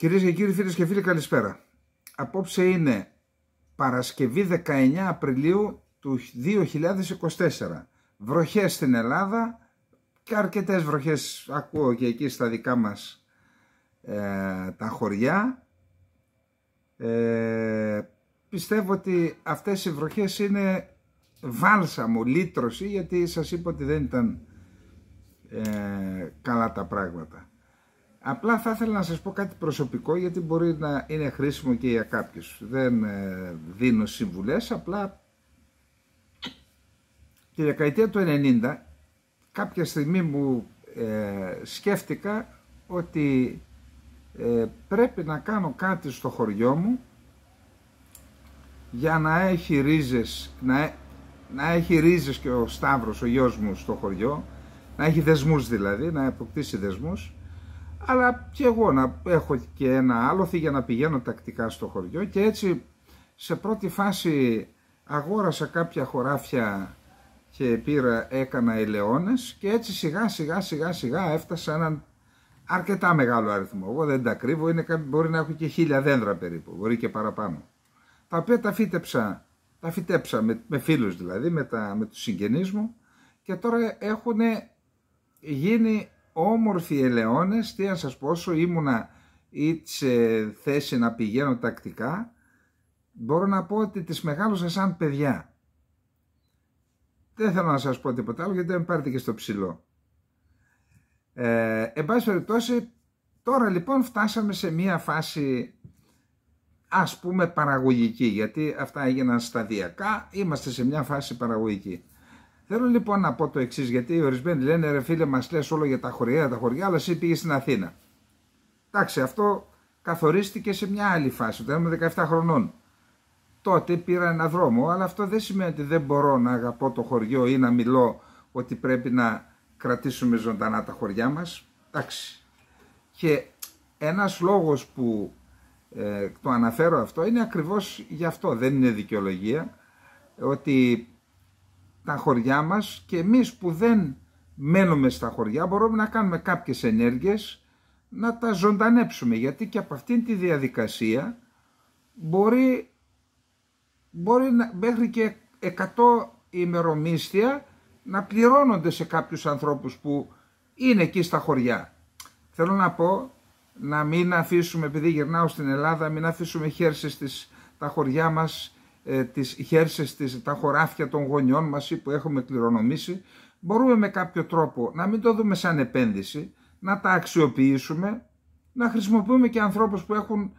Κυρίες και κύριοι, φίλες και φίλοι, καλησπέρα. Απόψε είναι Παρασκευή 19 Απριλίου του 2024. Βροχές στην Ελλάδα και αρκετές βροχές ακούω και εκεί στα δικά μας τα χωριά. Πιστεύω ότι αυτές οι βροχές είναι βάλσαμο, λύτρωση, γιατί σας είπα ότι δεν ήταν καλά τα πράγματα. Απλά θα ήθελα να σας πω κάτι προσωπικό, γιατί μπορεί να είναι χρήσιμο και για κάποιους. Δεν δίνω συμβουλές, απλά τη δεκαετία του 90 κάποια στιγμή μου σκέφτηκα ότι πρέπει να κάνω κάτι στο χωριό μου για να έχει ρίζες, να έχει ρίζες και ο Σταύρος, ο γιος μου, στο χωριό, να έχει δεσμούς δηλαδή, να αποκτήσει δεσμούς, αλλά και εγώ να έχω και ένα άλοθη για να πηγαίνω τακτικά στο χωριό. Και έτσι σε πρώτη φάση αγόρασα κάποια χωράφια και έκανα ελαιώνες, και έτσι σιγά έφτασα έναν αρκετά μεγάλο αριθμό. Εγώ δεν τα κρύβω, μπορεί να έχω και 1000 δέντρα περίπου, μπορεί και παραπάνω, τα οποία τα φυτέψα με φίλους δηλαδή, με τους συγγενείς μου, και τώρα έχουν γίνει όμορφοι ελαιώνες. Τι να σας πω, όσο ήμουνα ή σε θέση να πηγαίνω τακτικά, μπορώ να πω ότι τις μεγάλωσα σαν παιδιά. Δεν θέλω να σας πω τίποτα άλλο, γιατί δεν πάρετε και στο ψηλό. Εν πάση περιπτώσει, τώρα λοιπόν φτάσαμε σε μία φάση, ας πούμε, παραγωγική, γιατί αυτά έγιναν σταδιακά, είμαστε σε μια φάση παραγωγική. Θέλω λοιπόν να πω το εξής, γιατί οι ορισμένοι λένε, ρε φίλε, μας λες όλο για τα χωριά, αλλά εσύ πήγες στην Αθήνα. Εντάξει, αυτό καθορίστηκε σε μια άλλη φάση, όταν ήμουν 17 χρονών. Τότε πήρα ένα δρόμο, αλλά αυτό δεν σημαίνει ότι δεν μπορώ να αγαπώ το χωριό ή να μιλώ ότι πρέπει να κρατήσουμε ζωντανά τα χωριά μας. Εντάξει. Και ένας λόγος που το αναφέρω αυτό είναι ακριβώς γι' αυτό, δεν είναι δικαιολογία, ότι τα χωριά μας και εμείς που δεν μένουμε στα χωριά μπορούμε να κάνουμε κάποιες ενέργειες να τα ζωντανέψουμε, γιατί και από αυτήν τη διαδικασία μπορεί μέχρι και 100 ημερομίσθια να πληρώνονται σε κάποιους ανθρώπους που είναι εκεί στα χωριά. Θέλω να πω, να μην αφήσουμε, επειδή γυρνάω στην Ελλάδα, μην αφήσουμε χέρσες τα χωριά μας, τις χέρσες, τα χωράφια των γονιών μας ή που έχουμε κληρονομήσει. Μπορούμε με κάποιο τρόπο να μην το δούμε σαν επένδυση, να τα αξιοποιήσουμε, να χρησιμοποιούμε και ανθρώπους που έχουν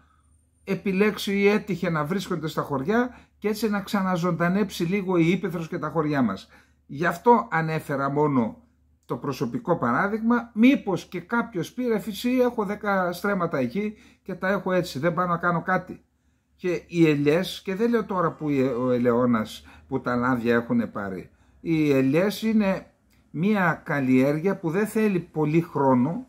επιλέξει ή έτυχε να βρίσκονται στα χωριά, και έτσι να ξαναζωντανέψει λίγο η ύπαιθρος και τα χωριά μας. Γι' αυτό ανέφερα μόνο το προσωπικό παράδειγμα. Μήπως και κάποιος πήρε, φυσικά έχω 10 στρέμματα εκεί και τα έχω έτσι, δεν πάω να κάνω κάτι. Και οι ελιές, και δεν λέω τώρα που ο ελαιώνας που τα λάδια έχουν πάρει, οι ελιές είναι μια καλλιέργεια που δεν θέλει πολύ χρόνο,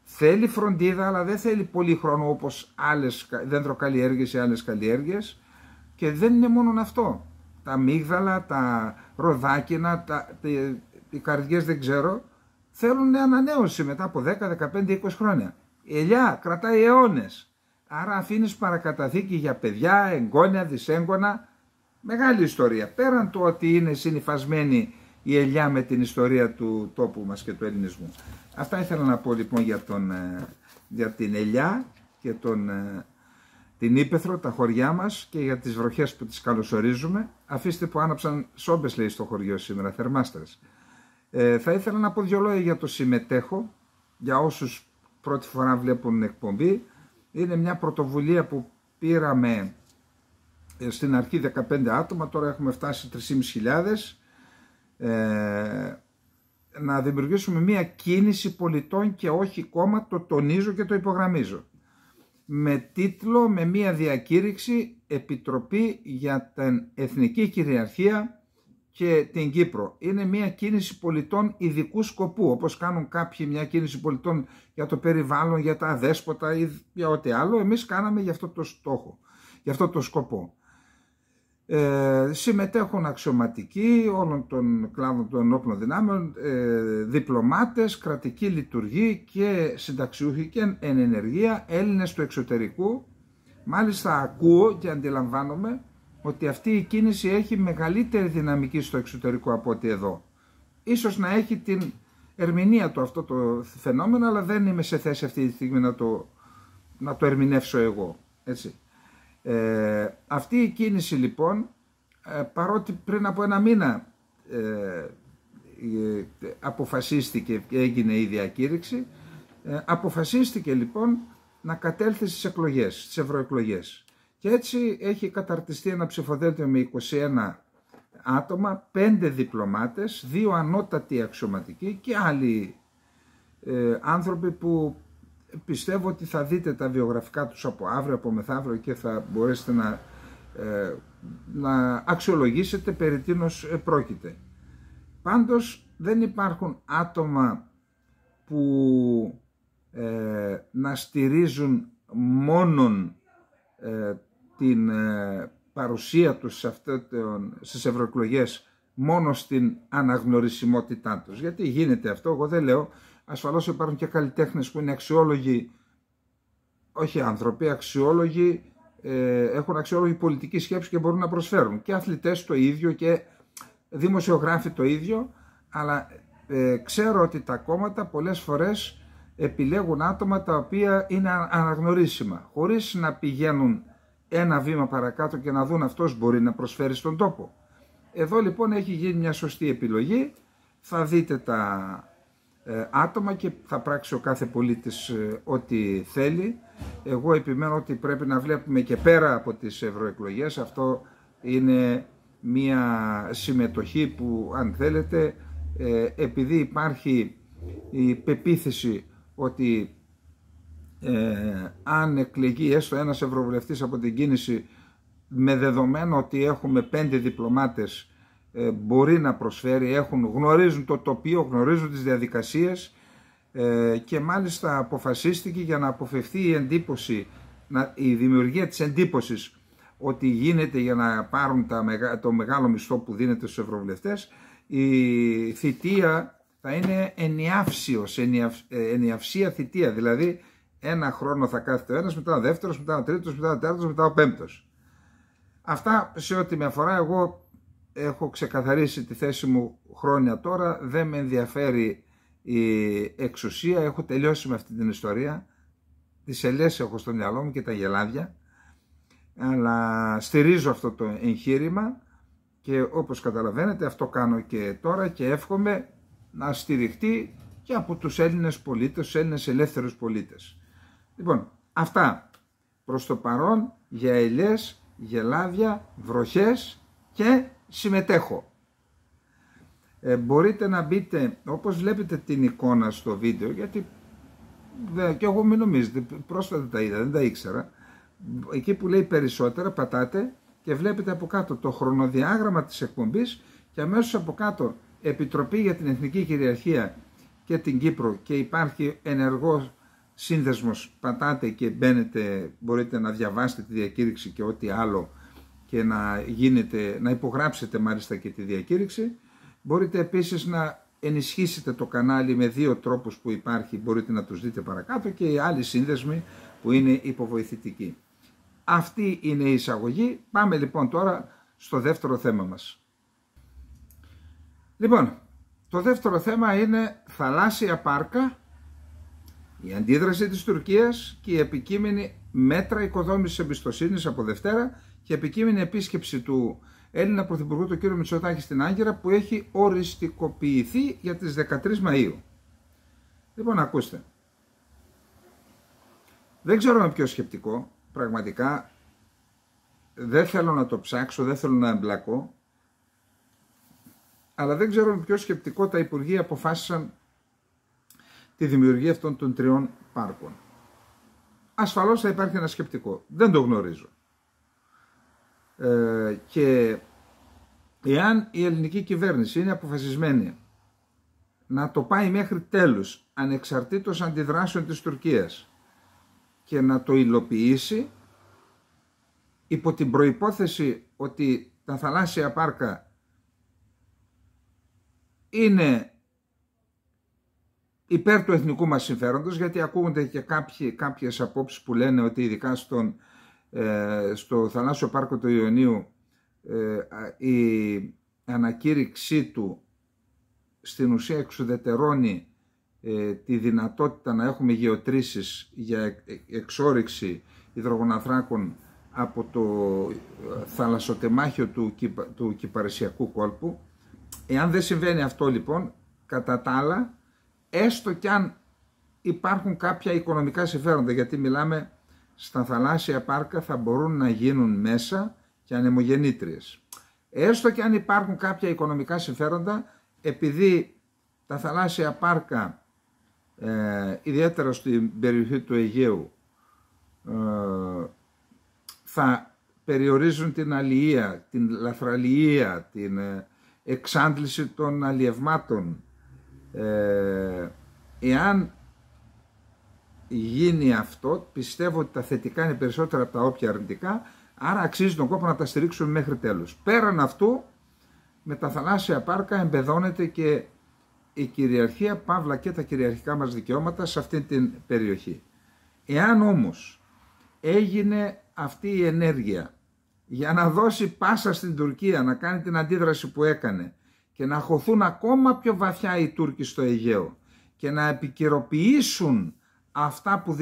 θέλει φροντίδα, αλλά δεν θέλει πολύ χρόνο όπως άλλες δέντροκαλλιέργειες ή άλλες καλλιέργειες. Και δεν είναι μόνο αυτό. Τα αμύγδαλα, τα ροδάκινα, οι καρδιές δεν ξέρω, θέλουν ανανέωση μετά από 10, 15, 20 χρόνια. Η ελιά κρατάει αιώνες. Άρα αφήνεις παρακαταθήκη για παιδιά, εγγόνια, δυσέγγωνα. Μεγάλη ιστορία. Πέραν το ότι είναι συνυφασμένη η ελιά με την ιστορία του τόπου μας και του ελληνισμού. Αυτά ήθελα να πω λοιπόν για την ελιά και την ύπαιθρο, τα χωριά μας, και για τις βροχές που τις καλωσορίζουμε. Αφήστε που άναψαν σόμπες, λέει, στο χωριό σήμερα, θερμάστρες. Θα ήθελα να πω 2 λόγια για το συμμετέχω, για όσους πρώτη φορά βλέπουν εκπομπή. Είναι μια πρωτοβουλία που πήραμε στην αρχή 15 άτομα, τώρα έχουμε φτάσει 3.500, να δημιουργήσουμε μια κίνηση πολιτών και όχι κόμμα, το τονίζω και το υπογραμμίζω. Με τίτλο, με μια διακήρυξη, Επιτροπή για την Εθνική Κυριαρχία και την Κύπρο. Είναι μια κίνηση πολιτών ειδικού σκοπού, όπως κάνουν κάποιοι μια κίνηση πολιτών για το περιβάλλον, για τα αδέσποτα ή για ό,τι άλλο. Εμείς κάναμε για αυτό το στόχο, για αυτό το σκοπό. Συμμετέχουν αξιωματικοί όλων των κλάδων των ενόπλων δυνάμεων, διπλωμάτες, κρατικοί λειτουργοί και συνταξιούχοι και εν ενεργεία, Έλληνες του εξωτερικού. Μάλιστα ακούω και αντιλαμβάνομαι ότι αυτή η κίνηση έχει μεγαλύτερη δυναμική στο εξωτερικό από ότι εδώ. Ίσως να έχει την ερμηνεία του αυτό το φαινόμενο, αλλά δεν είμαι σε θέση αυτή τη στιγμή να το ερμηνεύσω εγώ. Έτσι. Αυτή η κίνηση λοιπόν, παρότι πριν από ένα μήνα αποφασίστηκε και έγινε η διακήρυξη, αποφασίστηκε λοιπόν να κατέλθει στις εκλογές, στις ευρωεκλογές. Και έτσι έχει καταρτιστεί ένα ψηφοδέλτιο με 21 άτομα, 5 διπλωμάτες, 2 ανώτατοι αξιωματικοί και άλλοι άνθρωποι που πιστεύω ότι θα δείτε τα βιογραφικά τους από αύριο, από μεθαύριο και θα μπορέσετε να αξιολογήσετε περί τίνος πρόκειται. Πάντως δεν υπάρχουν άτομα που να στηρίζουν μόνον την παρουσία τους στις ευρωεκλογές μόνο στην αναγνωρισιμότητά τους. Γιατί γίνεται αυτό, εγώ δεν λέω. Ασφαλώς υπάρχουν και καλλιτέχνες που είναι αξιόλογοι, όχι άνθρωποι, αξιόλογοι, έχουν αξιόλογη πολιτική σκέψη και μπορούν να προσφέρουν. Και αθλητές το ίδιο και δημοσιογράφοι το ίδιο, αλλά ξέρω ότι τα κόμματα πολλές φορές επιλέγουν άτομα τα οποία είναι αναγνωρίσιμα, χωρίς να πηγαίνουν ένα βήμα παρακάτω και να δουν αυτός μπορεί να προσφέρει στον τόπο. Εδώ λοιπόν έχει γίνει μια σωστή επιλογή, θα δείτε τα άτομα και θα πράξει ο κάθε πολίτης ό,τι θέλει. Εγώ επιμένω ότι πρέπει να βλέπουμε και πέρα από τις ευρωεκλογές. Αυτό είναι μια συμμετοχή που, αν θέλετε, επειδή υπάρχει η πεποίθηση ότι αν εκλεγεί έστω ένας ευρωβουλευτής από την κίνηση, με δεδομένο ότι έχουμε 5 διπλωμάτες, μπορεί να προσφέρει, γνωρίζουν το τοπίο, γνωρίζουν τις διαδικασίες, και μάλιστα αποφασίστηκε για να αποφευθεί η εντύπωση, η δημιουργία της εντύπωσης ότι γίνεται για να πάρουν το μεγάλο μισθό που δίνεται στους ευρωβουλευτές. Η θητεία θα είναι ενιαυσία θητεία, δηλαδή ένα χρόνο θα κάθεται ο ένας, μετά ο δεύτερος, μετά ο τρίτος, μετά ο τέταρτος, μετά ο πέμπτος. Αυτά σε ό,τι με αφορά. Εγώ έχω ξεκαθαρίσει τη θέση μου χρόνια τώρα, δεν με ενδιαφέρει η εξουσία, έχω τελειώσει με αυτή την ιστορία, τις ελιές έχω στο μυαλό μου και τα γελάδια, αλλά στηρίζω αυτό το εγχείρημα και όπως καταλαβαίνετε αυτό κάνω και τώρα και εύχομαι να στηριχτεί και από τους Έλληνες πολίτες, τους Έλληνες ελεύθερους πολίτες. Λοιπόν, αυτά προς το παρόν για ελιές, γελάδια, βροχές και συμμετέχω. Μπορείτε να μπείτε, όπως βλέπετε την εικόνα στο βίντεο, γιατί και εγώ μην νομίζετε, πρόσφατα τα είδα, δεν τα ήξερα. Εκεί που λέει περισσότερα πατάτε και βλέπετε από κάτω το χρονοδιάγραμμα της εκπομπής και αμέσως από κάτω Επιτροπή για την Εθνική Κυριαρχία και την Κύπρο και υπάρχει ενεργός σύνδεσμος, πατάτε και μπαίνετε, μπορείτε να διαβάσετε τη διακήρυξη και ό,τι άλλο και να υπογράψετε μάλιστα και τη διακήρυξη. Μπορείτε επίσης να ενισχύσετε το κανάλι με 2 τρόπους που υπάρχει, μπορείτε να τους δείτε παρακάτω, και οι άλλοι σύνδεσμοι που είναι υποβοηθητικοί. Αυτή είναι η εισαγωγή. Πάμε λοιπόν τώρα στο δεύτερο θέμα μας. Λοιπόν, το δεύτερο θέμα είναι θαλάσσια πάρκα, η αντίδραση της Τουρκίας και η επικείμενη μέτρα οικοδόμησης εμπιστοσύνης από Δευτέρα και επικείμενη επίσκεψη του Έλληνα Πρωθυπουργού του κ. Μητσοτάκη στην Άγκυρα που έχει οριστικοποιηθεί για τις 13 Μαΐου. Λοιπόν, ακούστε. Δεν ξέρω με ποιο σκεπτικό, πραγματικά δεν θέλω να το ψάξω, δεν θέλω να εμπλακώ, αλλά δεν ξέρω με ποιο σκεπτικό τα Υπουργεία αποφάσισαν τη δημιουργία αυτών των 3 πάρκων. Ασφαλώς θα υπάρχει ένα σκεπτικό, δεν το γνωρίζω. Και εάν η ελληνική κυβέρνηση είναι αποφασισμένη να το πάει μέχρι τέλους, ανεξαρτήτως αντιδράσεων της Τουρκίας, και να το υλοποιήσει, υπό την προϋπόθεση ότι τα θαλάσσια πάρκα είναι υπέρ του εθνικού μας συμφέροντος, γιατί ακούγονται και κάποιες απόψεις που λένε ότι ειδικά στο θαλάσσιο πάρκο του Ιωνίου η ανακήρυξή του στην ουσία εξουδετερώνει τη δυνατότητα να έχουμε γεωτρήσεις για εξόρυξη υδρογοναθράκων από το θαλασσοτεμάχιο του Κυπαρισιακού κόλπου. Εάν δεν συμβαίνει αυτό λοιπόν, κατά τα άλλα, έστω κι αν υπάρχουν κάποια οικονομικά συμφέροντα, γιατί μιλάμε στα θαλάσσια πάρκα θα μπορούν να γίνουν μέσα και ανεμογεννήτριες. Έστω κι αν υπάρχουν κάποια οικονομικά συμφέροντα, επειδή τα θαλάσσια πάρκα, ιδιαίτερα στην περιοχή του Αιγαίου, θα περιορίζουν την αλληλεία, την λαθραληλεία, την εξάντληση των αλλιευμάτων. Εάν γίνει αυτό, πιστεύω ότι τα θετικά είναι περισσότερα από τα όποια αρνητικά, άρα αξίζει τον κόπο να τα στηρίξουμε μέχρι τέλους. Πέραν αυτού, με τα θαλάσσια πάρκα εμπεδώνεται και η κυριαρχία, παύλα και τα κυριαρχικά μας δικαιώματα σε αυτή την περιοχή. Εάν όμως έγινε αυτή η ενέργεια για να δώσει πάσα στην Τουρκία να κάνει την αντίδραση που έκανε και να χωθούν ακόμα πιο βαθιά οι Τούρκοι στο Αιγαίο και να επικαιροποιήσουν αυτά που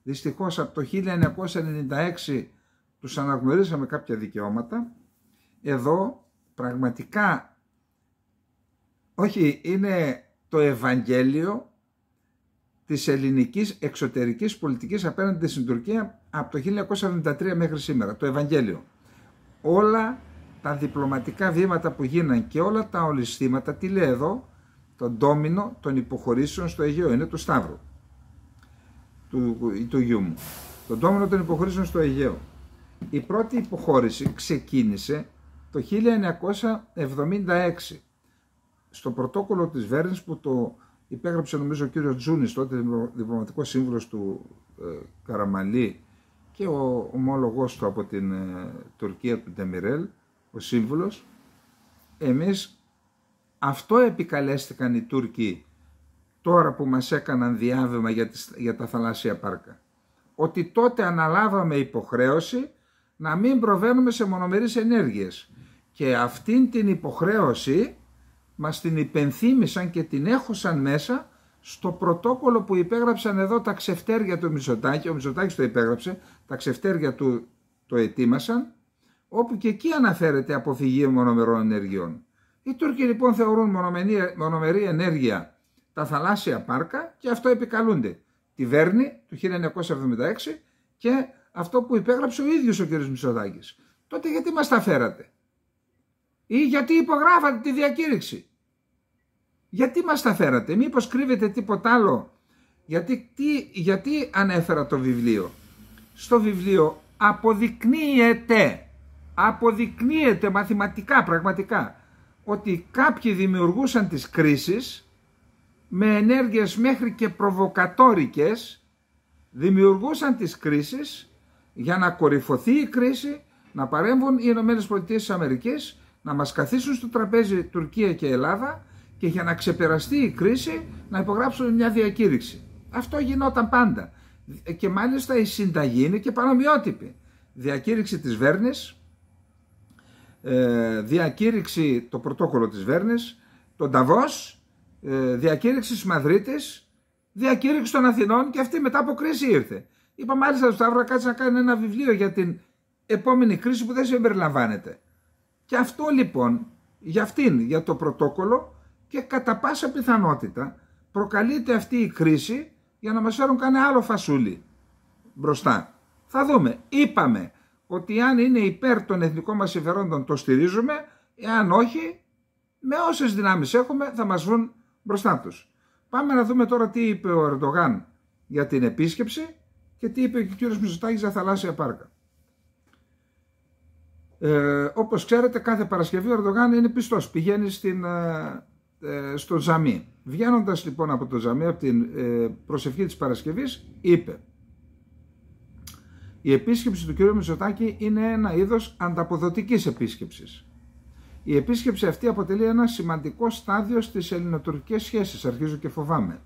δυστυχώς από το 1996 τους αναγνωρίσαμε κάποια δικαιώματα, εδώ πραγματικά, όχι, είναι το Ευαγγέλιο της ελληνικής εξωτερικής πολιτικής απέναντι στην Τουρκία από το 1973 μέχρι σήμερα, το Ευαγγέλιο. Όλα τα διπλωματικά βήματα που γίναν και όλα τα ολισθήματα, τι λέει εδώ, το ντόμινο των υποχωρήσεων στο Αιγαίο, είναι του Σταύρου, του γιού μου. Το ντόμινο των υποχωρήσεων στο Αιγαίο. Η πρώτη υποχώρηση ξεκίνησε το 1976 στο πρωτόκολλο της Βέρνης που το υπέγραψε νομίζω ο κύριος Τζούνης, τότε διπλωματικός σύμβουλος του Καραμαλή και ο ομόλογός του από την Τουρκία του Ντεμιρέλ, ο σύμβουλος. Εμείς αυτό επικαλέστηκαν οι Τούρκοι τώρα που μας έκαναν διάβημα για τα θαλάσσια πάρκα. Ότι τότε αναλάβαμε υποχρέωση να μην προβαίνουμε σε μονομερείς ενέργειες. Και αυτήν την υποχρέωση μας την υπενθύμησαν και την έχωσαν μέσα στο πρωτόκολλο που υπέγραψαν εδώ τα ξεφτέρια του Μητσοτάκη. Ο Μητσοτάκης το υπέγραψε, τα ξεφτέρια του το ετοίμασαν, όπου και εκεί αναφέρεται αποφυγή μονομερών ενεργειών. Οι Τούρκοι λοιπόν θεωρούν μονομερή ενέργεια τα θαλάσσια πάρκα και αυτό επικαλούνται τη Βέρνη του 1976 και αυτό που υπέγραψε ο ίδιος ο κ. Μητσοτάκης. Τότε γιατί μας τα φέρατε? Ή γιατί υπογράφατε τη διακήρυξη? Γιατί μας τα φέρατε? Μήπως κρύβετε τίποτα άλλο? Γιατί ανέφερα το βιβλίο? Στο βιβλίο αποδεικνύεται μαθηματικά, πραγματικά, ότι κάποιοι δημιουργούσαν τις κρίσεις με ενέργειες μέχρι και προβοκατόρικες, δημιουργούσαν τις κρίσεις για να κορυφωθεί η κρίση, να παρέμβουν οι ΗΠΑ, να μας καθίσουν στο τραπέζι Τουρκία και Ελλάδα και για να ξεπεραστεί η κρίση να υπογράψουν μια διακήρυξη. Αυτό γινόταν πάντα. Και μάλιστα η συνταγή είναι και παρομοιότυπη. Διακήρυξη της Βέρνης, διακήρυξη το πρωτόκολλο της Βέρνης, το Νταβός, διακήρυξη της Μαδρίτης, διακήρυξη των Αθηνών και αυτή μετά από κρίση ήρθε. Είπα μάλιστα στο Σταύρο να κάτσει να κάνει ένα βιβλίο για την επόμενη κρίση που δεν συμπεριλαμβάνεται. Και αυτό λοιπόν για το πρωτόκολλο και κατά πάσα πιθανότητα προκαλείται αυτή η κρίση για να μας φέρουν κανένα άλλο φασούλι μπροστά. Θα δούμε. Είπαμε ότι αν είναι υπέρ των εθνικών μας συμφερόντων το στηρίζουμε, εάν όχι, με όσες δυνάμεις έχουμε θα μας βρουν μπροστά τους. Πάμε να δούμε τώρα τι είπε ο Ερντογάν για την επίσκεψη και τι είπε και ο κύριος Μητσοτάκης για θαλάσσια πάρκα. Όπως ξέρετε, κάθε Παρασκευή ο Ερντογάν είναι πιστός, πηγαίνει στο Ζαμί. Βγαίνοντας λοιπόν από το Ζαμί, από την προσευχή της Παρασκευής, είπε: Η επίσκεψη του κ. Μητσοτάκη είναι ένα είδος ανταποδοτικής επίσκεψης. Η επίσκεψη αυτή αποτελεί ένα σημαντικό στάδιο στις ελληνοτουρκικές σχέσεις, αρχίζω και φοβάμαι.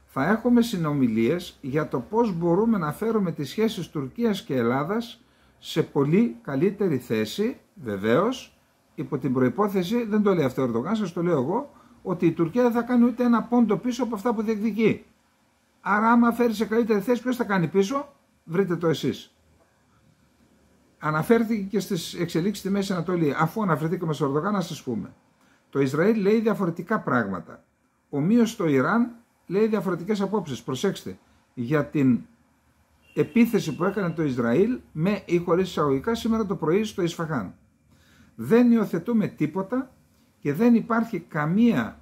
Θα έχουμε συνομιλίες για το πώς μπορούμε να φέρουμε τις σχέσεις Τουρκίας και Ελλάδας σε πολύ καλύτερη θέση, βεβαίως, υπό την προϋπόθεση, δεν το λέει αυτό ο Ερντογάν, σας το λέω εγώ, ότι η Τουρκία δεν θα κάνει ούτε ένα πόντο πίσω από αυτά που διεκδικεί. Άρα άμα φέρει σε καλύτερη θέση, ποιος θα κάνει πίσω, βρείτε το εσείς. Αναφέρθηκε και στις εξελίξεις στη Μέση Ανατολή. Αφού αναφερθήκαμε στο Ερντογάν, να σας πούμε. Το Ισραήλ λέει διαφορετικά πράγματα. Ομοίως το Ιράν λέει διαφορετικές απόψεις. Προσέξτε, για την επίθεση που έκανε το Ισραήλ με ή χωρίς εισαγωγικά σήμερα το πρωί στο Ισφαχάν. Δεν υιοθετούμε τίποτα και δεν υπάρχει καμία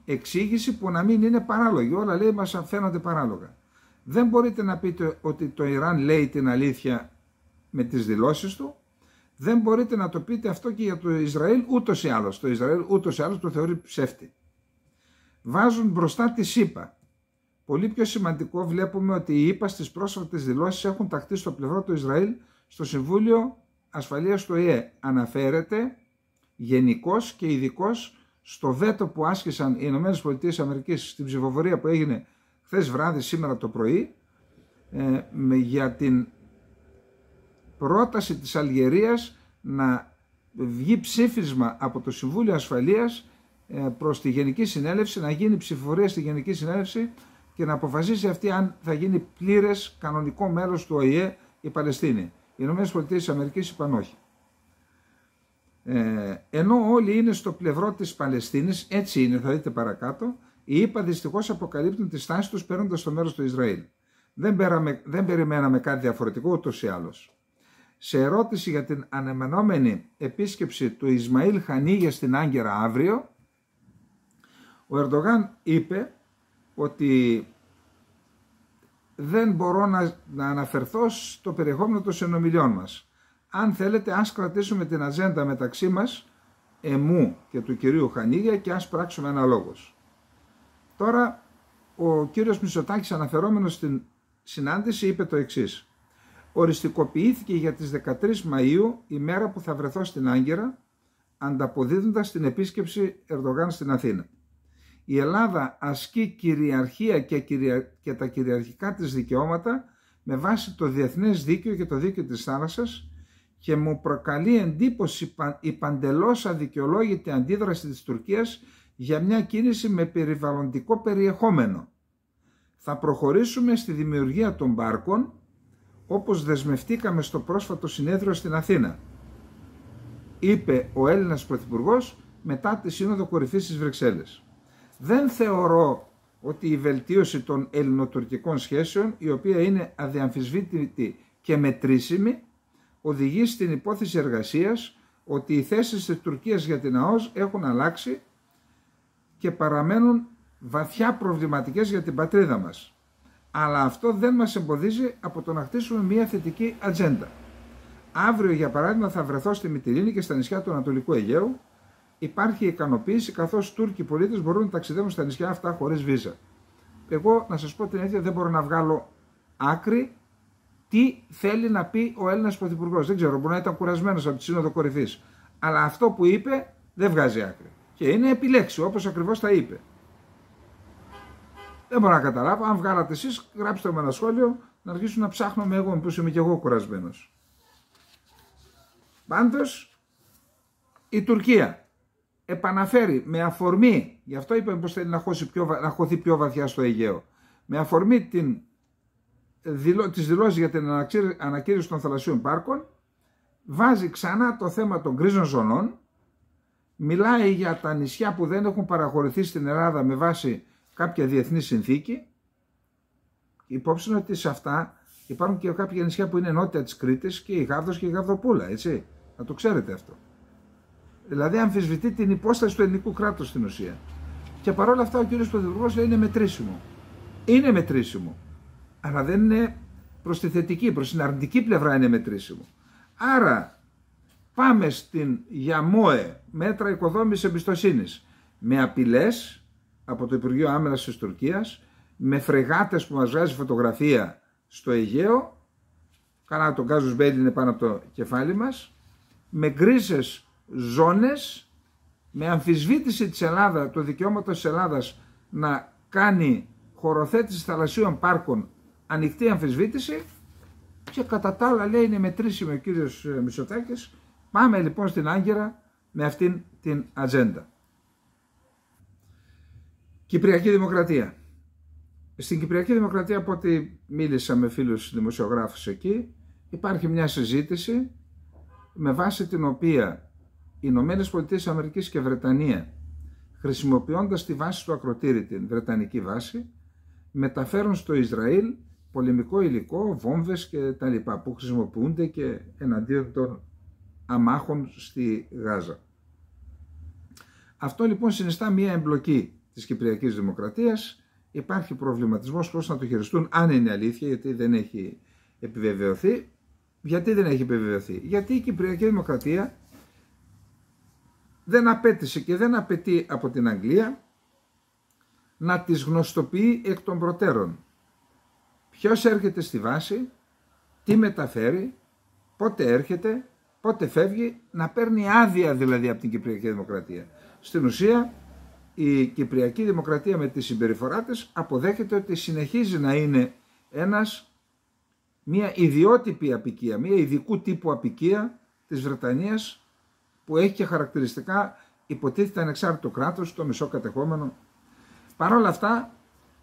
εξήγηση που να μην είναι παράλογη. Όλα λέει μας φαίνονται παράλογα. Δεν μπορείτε να πείτε ότι το Ιράν λέει την αλήθεια με τις δηλώσεις του. Δεν μπορείτε να το πείτε αυτό και για το Ισραήλ ούτως ή άλλως. Το Ισραήλ ούτως ή άλλως το θεωρεί ψεύτη. Βάζουν μπροστά τη ΣΥΠΑ. Πολύ πιο σημαντικό βλέπουμε ότι οι ΗΠΑ στις πρόσφατες δηλώσεις έχουν ταχθεί στο πλευρό του Ισραήλ στο Συμβούλιο Ασφαλείας του ΟΗΕ. Αναφέρεται γενικώς και ειδικώς στο βέτο που άσκησαν οι ΗΠΑ στην ψηφοφορία που έγινε χθες βράδυ σήμερα το πρωί για την πρόταση της Αλγερίας να βγει ψήφισμα από το Συμβούλιο Ασφαλείας προς τη Γενική Συνέλευση, να γίνει ψηφοφορία στη Γενική Συνέλευση και να αποφασίσει αυτή αν θα γίνει πλήρες κανονικό μέλος του ΟΗΕ η Παλαιστίνη. Οι ΗΠΑ είπαν όχι. Ενώ όλοι είναι στο πλευρό της Παλαιστίνης, έτσι είναι, θα δείτε παρακάτω, οι ΗΠΑ δυστυχώς αποκαλύπτουν τη στάση τους παίρνοντας το μέρος του Ισραήλ. Δεν περιμέναμε κάτι διαφορετικό ούτως ή άλλως. Σε ερώτηση για την αναμενόμενη επίσκεψη του Ισμαήλ Χανίγια στην Άγκυρα αύριο, ο Ερντογάν είπε ότι δεν μπορώ να αναφερθώ στο περιεχόμενο των συνομιλιών μας. Αν θέλετε, ας κρατήσουμε την ατζέντα μεταξύ μας, εμού και του κυρίου Χανίγια, και ας πράξουμε αναλόγως. Τώρα, ο κύριος Μητσοτάκης, αναφερόμενος στην συνάντηση, είπε το εξής. Οριστικοποιήθηκε για τις 13 Μαΐου η μέρα που θα βρεθώ στην Άγκυρα, ανταποδίδοντας την επίσκεψη Ερντογάν στην Αθήνα. Η Ελλάδα ασκεί κυριαρχία και τα κυριαρχικά της δικαιώματα με βάση το διεθνές δίκαιο και το δίκαιο της θάλασσας και μου προκαλεί εντύπωση η παντελώς αδικαιολόγητη αντίδραση της Τουρκίας για μια κίνηση με περιβαλλοντικό περιεχόμενο. Θα προχωρήσουμε στη δημιουργία των μπάρκων όπως δεσμευτήκαμε στο πρόσφατο συνέδριο στην Αθήνα, είπε ο Έλληνας Πρωθυπουργός μετά τη Σύνοδο Κορυφής στις Βρυξέλλες. Δεν θεωρώ ότι η βελτίωση των ελληνοτουρκικών σχέσεων, η οποία είναι αδιαμφισβήτητη και μετρήσιμη, οδηγεί στην υπόθεση εργασίας ότι οι θέσεις της Τουρκίας για την ΑΟΣ έχουν αλλάξει και παραμένουν βαθιά προβληματικές για την πατρίδα μας. Αλλά αυτό δεν μας εμποδίζει από το να χτίσουμε μια θετική ατζέντα. Αύριο, για παράδειγμα, θα βρεθώ στη Μυτιλήνη και στα νησιά του Ανατολικού Αιγαίου. Υπάρχει ικανοποίηση καθώς Τούρκοι πολίτες μπορούν να ταξιδεύουν στα νησιά αυτά χωρίς βίζα. Εγώ, να σας πω την αλήθεια, δεν μπορώ να βγάλω άκρη τι θέλει να πει ο Έλληνας Πρωθυπουργός. Δεν ξέρω, μπορεί να ήταν κουρασμένος από τη Σύνοδο Κορυφής. Αλλά αυτό που είπε δεν βγάζει άκρη. Και είναι επιλέξιμο, όπως ακριβώς τα είπε. Δεν μπορώ να καταλάβω. Αν βγάλατε εσείς, γράψτε με ένα σχόλιο να αρχίσουν να ψάχνουμε εγώ, μήπως είμαι και εγώ κουρασμένος. Πάντως, η Τουρκία επαναφέρει με αφορμή, γι' αυτό είπαμε πως θέλει να χωθεί πιο βαθιά στο Αιγαίο, με αφορμή τις δηλώσεις για την ανακήρυξη των θαλασσίων πάρκων, βάζει ξανά το θέμα των γκρίζων ζωνών, μιλάει για τα νησιά που δεν έχουν παραχωρηθεί στην Ελλάδα με βάση κάποια διεθνή συνθήκη. Υπόψη είναι ότι σε αυτά υπάρχουν και κάποια νησιά που είναι νότια της Κρήτης και η Γάβδος και η Γαβδοπούλα, έτσι. Να το ξέρετε αυτό. Δηλαδή αμφισβητεί την υπόσταση του ελληνικού κράτους στην ουσία. Και παρόλα αυτά ο κύριος Πρωθυπουργός λέει είναι μετρήσιμο. Είναι μετρήσιμο. Αλλά δεν είναι προς τη θετική, προς την αρνητική πλευρά είναι μετρήσιμο. Άρα πάμε στην ΓΙΑΜΟΕ, μέτρα οικοδόμησης εμπιστοσύνης, με απειλές από το Υπουργείο Άμυνας της Τουρκίας, με φρεγάτες που μας βγάζει φωτογραφία στο Αιγαίο. καλά το Casus Belli είναι πάνω από το κεφάλι μας, με γκρίζες ζώνες, με αμφισβήτηση της Ελλάδας, το δικαιώματος της Ελλάδας να κάνει χωροθέτηση θαλασσίων πάρκων, ανοιχτή αμφισβήτηση, και κατά τα άλλα λέει είναι μετρήσιμο ο κύριος Μητσοτάκης. Πάμε λοιπόν στην Άγκυρα με αυτήν την ατζέντα. Κυπριακή Δημοκρατία. Στην Κυπριακή Δημοκρατία, από ό,τι μίλησα με φίλους δημοσιογράφους εκεί, υπάρχει μια συζήτηση με βάση την οποία οι Ηνωμένες Πολιτείες Αμερικής και Βρετανία, χρησιμοποιώντας τη βάση του Ακροτήρη, την βρετανική βάση, μεταφέρουν στο Ισραήλ πολεμικό υλικό, βόμβες και τα λοιπά, που χρησιμοποιούνται και εναντίον των αμάχων στη Γάζα. Αυτό λοιπόν συνιστά μια εμπλοκή της Κυπριακής Δημοκρατίας. Υπάρχει προβληματισμός πώς να το χειριστούν, αν είναι αλήθεια, γιατί δεν έχει επιβεβαιωθεί. Γιατί δεν έχει επιβεβαιωθεί? Γιατί η Κυπριακή Δημοκρατία δεν απέτησε και δεν απαιτεί από την Αγγλία να τις γνωστοποιεί εκ των προτέρων ποιος έρχεται στη βάση, τι μεταφέρει, πότε έρχεται, πότε φεύγει, να παίρνει άδεια δηλαδή από την Κυπριακή Δημοκρατία. Στην ουσία η Κυπριακή Δημοκρατία με τη συμπεριφορά της αποδέχεται ότι συνεχίζει να είναι μια ιδιότυπη αποικία, μια ειδικού τύπου αποικία της Βρετανίας, που έχει και χαρακτηριστικά υποτίθεται ανεξάρτητο κράτος, το μισό κατεχόμενο. Παρ' όλα αυτά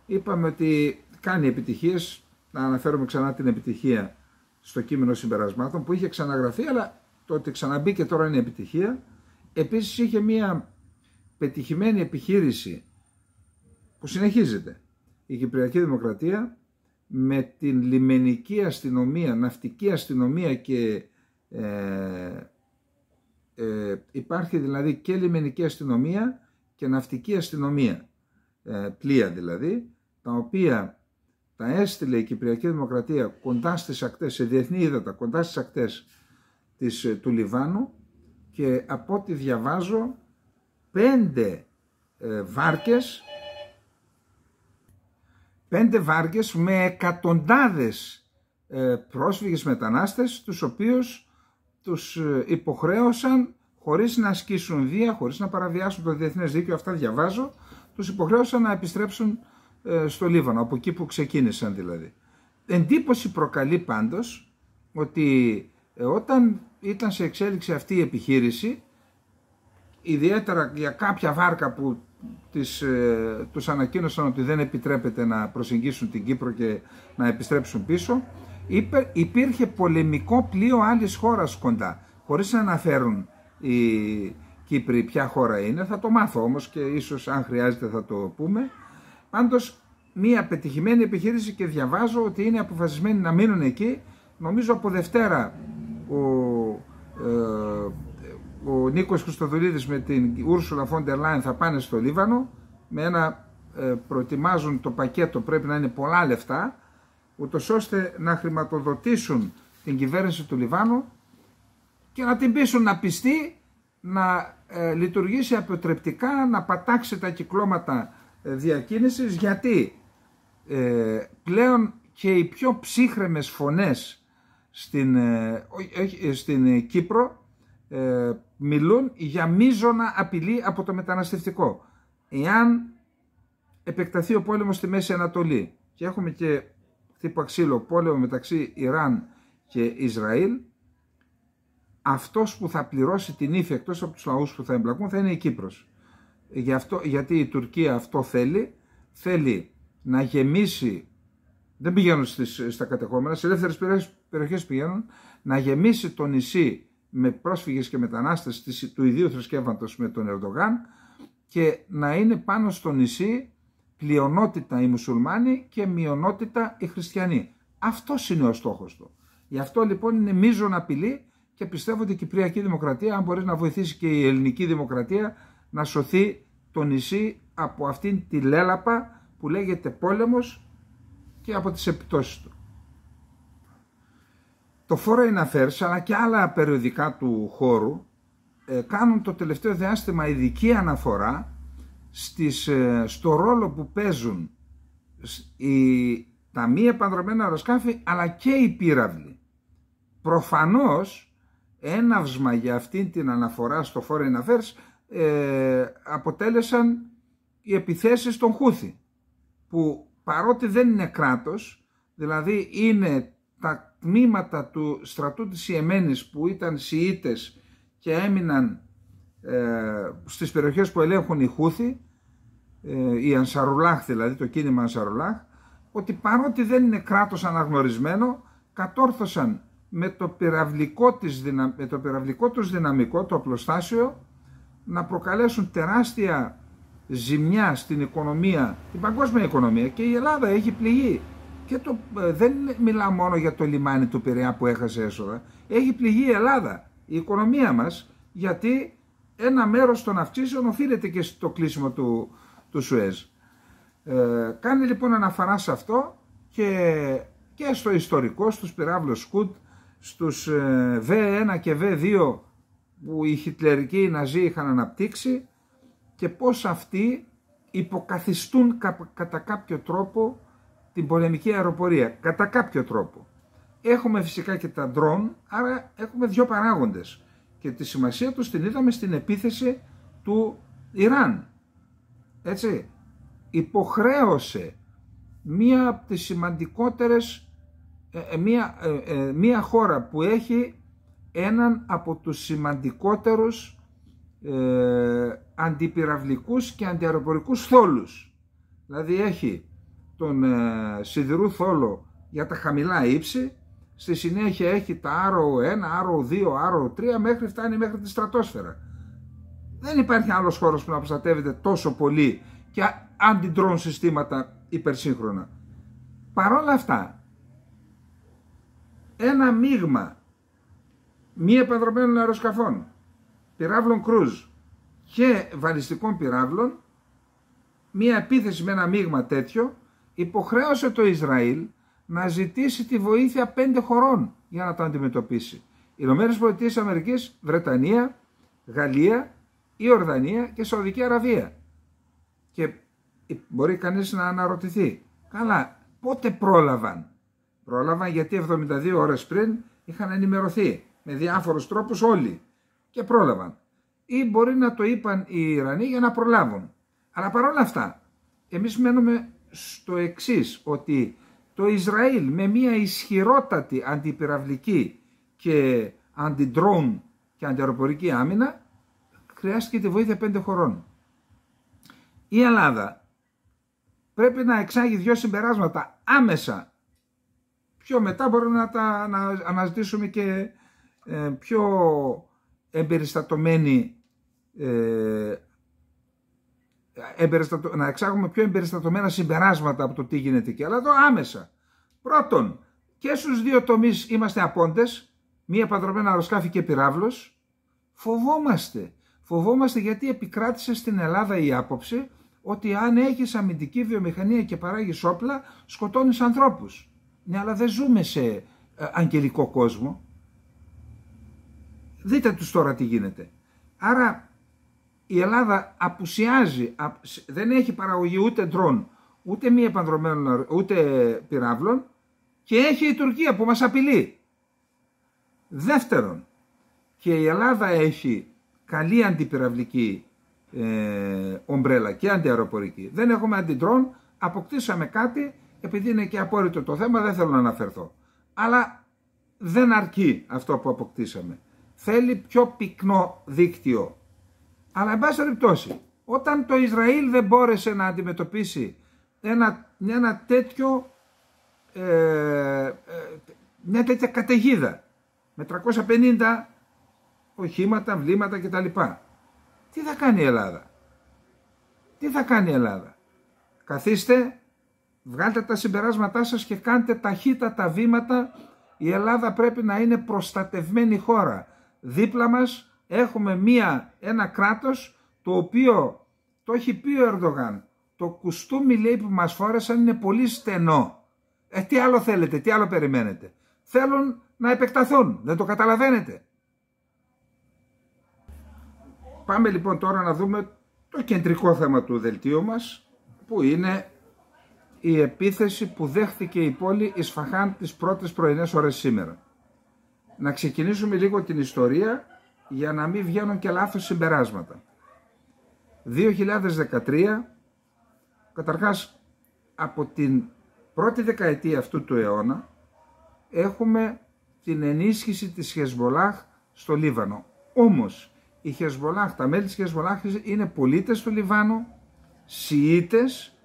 είπαμε ότι κάνει επιτυχίες. Να αναφέρουμε ξανά την επιτυχία στο κείμενο συμπερασμάτων που είχε ξαναγραφεί, αλλά το ότι ξαναμπήκε τώρα είναι επιτυχία. Επίσης είχε μια πετυχημένη επιχείρηση που συνεχίζεται η Κυπριακή Δημοκρατία με την λιμενική αστυνομία, ναυτική αστυνομία και υπάρχει δηλαδή και λιμενική αστυνομία και ναυτική αστυνομία, πλοία δηλαδή, τα οποία τα έστειλε η Κυπριακή Δημοκρατία κοντά στις ακτές, σε διεθνή ύδατα, κοντά στις ακτές του Λιβάνου, και από ό,τι διαβάζω 5 βάρκες με εκατοντάδες πρόσφυγες μετανάστες, τους οποίους τους υποχρέωσαν, χωρίς να ασκήσουν βία, χωρίς να παραβιάσουν το διεθνές δίκαιο, αυτά διαβάζω, τους υποχρέωσαν να επιστρέψουν στο Λίβανο, από εκεί που ξεκίνησαν δηλαδή. Εντύπωση προκαλεί πάντως ότι όταν ήταν σε εξέλιξη αυτή η επιχείρηση, ιδιαίτερα για κάποια βάρκα που τους ανακοίνωσαν ότι δεν επιτρέπεται να προσεγγίσουν την Κύπρο και να επιστρέψουν πίσω, υπήρχε πολεμικό πλοίο άλλης χώρας κοντά, χωρίς να αναφέρουν οι Κύπροι ποια χώρα είναι. Θα το μάθω όμως και ίσως αν χρειάζεται θα το πούμε. Πάντως μια πετυχημένη επιχείρηση, και διαβάζω ότι είναι αποφασισμένοι να μείνουν εκεί. Νομίζω από Δευτέρα ο Νίκος Χριστοδουλίδης με την Ursula von der Leyen θα πάνε στο Λίβανο με προετοιμάζουν το πακέτο, πρέπει να είναι πολλά λεφτά, ούτως ώστε να χρηματοδοτήσουν την κυβέρνηση του Λιβάνου και να την πείσουν να πιστεί, να λειτουργήσει αποτρεπτικά, να πατάξει τα κυκλώματα διακίνησης, γιατί πλέον και οι πιο ψύχρεμες φωνές στην Κύπρο μιλούν για μείζωνα απειλή από το μεταναστευτικό. Εάν επεκταθεί ο πόλεμος στη Μέση Ανατολή και έχουμε και χτύπα ξύλο πόλεμο μεταξύ Ιράν και Ισραήλ, αυτός που θα πληρώσει την ύφη εκτός από τους λαούς που θα εμπλακούν θα είναι η Κύπρος. Γιατί η Τουρκία αυτό θέλει να γεμίσει, δεν πηγαίνουν στα κατεχόμενα, σε ελεύθερες περιοχές πηγαίνουν, να γεμίσει το νησί με πρόσφυγες και μετανάστες του ιδίου θρησκεύματος με τον Ερντογάν, και να είναι πάνω στο νησί πλειονότητα οι μουσουλμάνοι και μειονότητα οι χριστιανοί. Αυτός είναι ο στόχος του. Γι' αυτό λοιπόν είναι μείζον απειλή, και πιστεύω ότι η Κυπριακή Δημοκρατία, αν μπορεί να βοηθήσει και η Ελληνική Δημοκρατία, να σωθεί το νησί από αυτήν τη λέλαπα που λέγεται πόλεμος και από τις επιπτώσεις του. Το Foreign Affairs αλλά και άλλα περιοδικά του χώρου κάνουν το τελευταίο διάστημα ειδική αναφορά στο ρόλο που παίζουν τα μη επανδρομένα αεροσκάφη αλλά και οι πύραυλοι προφανώς έναυσμα για αυτήν την αναφορά στο Foreign Affairs αποτέλεσαν οι επιθέσεις των Χούθη, που παρότι δεν είναι κράτος, δηλαδή είναι τα τμήματα του στρατού της Ιεμένης που ήταν Σιήτες και έμειναν στις περιοχές που ελέγχουν οι Χούθη, η Ανσαρουλάχ δηλαδή, το κίνημα Ανσαρουλάχ, ότι παρότι δεν είναι κράτος αναγνωρισμένο, κατόρθωσαν με το πυραυλικό τους δυναμικό, το οπλοστάσιο, να προκαλέσουν τεράστια ζημιά στην οικονομία, την παγκόσμια οικονομία, και η Ελλάδα έχει πληγεί. Και δεν μιλάω μόνο για το λιμάνι του Πειραιά που έχασε έσοδα, έχει πληγεί η Ελλάδα, η οικονομία μας, γιατί ένα μέρος των αυξήσεων οφείλεται και στο κλείσιμο του Σουέζ. Κάνει λοιπόν αναφορά σε αυτό και στο ιστορικό, στους πυράβλους Σκουτ, στους V1 και V2 που οι χιτλερικοί Ναζί είχαν αναπτύξει, και πώς αυτοί υποκαθιστούν κατά κάποιο τρόπο την πολεμική αεροπορία. Κατά κάποιο τρόπο. Έχουμε φυσικά και τα ντρόν, άρα έχουμε δύο παράγοντες. Και τη σημασία τους την είδαμε στην επίθεση του Ιράν. Έτσι. Υποχρέωσε μία από τις σημαντικότερες, μία χώρα που έχει έναν από τους σημαντικότερους αντιπυραυλικούς και αντιαεροπορικούς θόλους. Δηλαδή έχει τον σιδηρού θόλο για τα χαμηλά ύψη, στη συνέχεια έχει τα Arrow 1, Arrow 2, Arrow 3, φτάνει μέχρι τη στρατόσφαιρα. Δεν υπάρχει άλλος χώρος που να προστατεύεται τόσο πολύ και αντι-drone συστήματα υπερσύγχρονα. Παρόλα αυτά, ένα μείγμα μη επανδρομένων αεροσκαφών, πυράβλων κρούζ και βαλιστικών πυράβλων, μία επίθεση με ένα μείγμα τέτοιο, υποχρέωσε το Ισραήλ να ζητήσει τη βοήθεια 5 χωρών για να το αντιμετωπίσει. Ηνωμένες Πολιτείες Αμερικής, Βρετανία, Γαλλία, Ιορδανία και Σαουδική Αραβία. Και μπορεί κανείς να αναρωτηθεί, καλά, πότε πρόλαβαν? Πρόλαβαν γιατί 72 ώρες πριν είχαν ενημερωθεί με διάφορους τρόπους όλοι και πρόλαβαν. Ή μπορεί να το είπαν οι Ιρανοί για να προλάβουν. Αλλά παρόλα αυτά, εμείς μένουμε στο εξής, ότι το Ισραήλ με μια ισχυρότατη αντιπυραυλική και αντι-drone και αντιαεροπορική άμυνα χρειάστηκε τη βοήθεια 5 χωρών. Η Ελλάδα πρέπει να εξάγει 2 συμπεράσματα άμεσα. Πιο μετά μπορούμε να τα αναζητήσουμε και πιο να εξάγουμε πιο εμπεριστατωμένα συμπεράσματα από το τι γίνεται και αλλά το άμεσα. Πρώτον, και στους 2 τομείς είμαστε απόντες, μία επανδρομένα αεροσκάφη και πυράβλος. Φοβόμαστε γιατί επικράτησε στην Ελλάδα η άποψη ότι αν έχεις αμυντική βιομηχανία και παράγεις όπλα, σκοτώνεις ανθρώπους. Ναι, αλλά δεν ζούμε σε αγγελικό κόσμο. Δείτε τους τώρα τι γίνεται. Άρα η Ελλάδα απουσιάζει, δεν έχει παραγωγή ούτε ντρόν, ούτε μη επανδρομένων, ούτε πυράβλων, και έχει η Τουρκία που μας απειλεί. Δεύτερον, και η Ελλάδα έχει καλή αντιπυραυλική ομπρέλα και αντιαεροπορική. Δεν έχουμε αντι-drone, αποκτήσαμε κάτι, επειδή είναι και απόρριτο το θέμα, δεν θέλω να αναφερθώ. Αλλά δεν αρκεί αυτό που αποκτήσαμε. Θέλει πιο πυκνό δίκτυο. Αλλά εν πάση περιπτώσει, όταν το Ισραήλ δεν μπόρεσε να αντιμετωπίσει μια τέτοια καταιγίδα με 350 οχήματα, βλήματα κτλ. Τι θα κάνει η Ελλάδα? Τι θα κάνει η Ελλάδα? Καθίστε, βγάλτε τα συμπεράσματά σας και κάντε ταχύτατα βήματα. Η Ελλάδα πρέπει να είναι προστατευμένη χώρα. Δίπλα μας έχουμε ένα κράτος το οποίο το έχει πει ο Ερντογάν. Το κουστούμι, λέει, που μας φόρεσαν είναι πολύ στενό. Τι άλλο θέλετε, τι άλλο περιμένετε? Θέλουν να επεκταθούν, δεν το καταλαβαίνετε? Πάμε λοιπόν τώρα να δούμε το κεντρικό θέμα του δελτίου μας, που είναι η επίθεση που δέχθηκε η πόλη Ισφαχάν τις πρώτες πρωινές ώρες σήμερα. να ξεκινήσουμε λίγο την ιστορία για να μην βγαίνουν και λάθος συμπεράσματα. 2013, καταρχάς από την πρώτη δεκαετία αυτού του αιώνα, έχουμε την ενίσχυση της Χεσμολάχ στο Λίβανο. Όμως η Χεσμολάχ, τα μέλη της Χεσμολάχ είναι πολίτες του Λιβάνου, Σιήτες,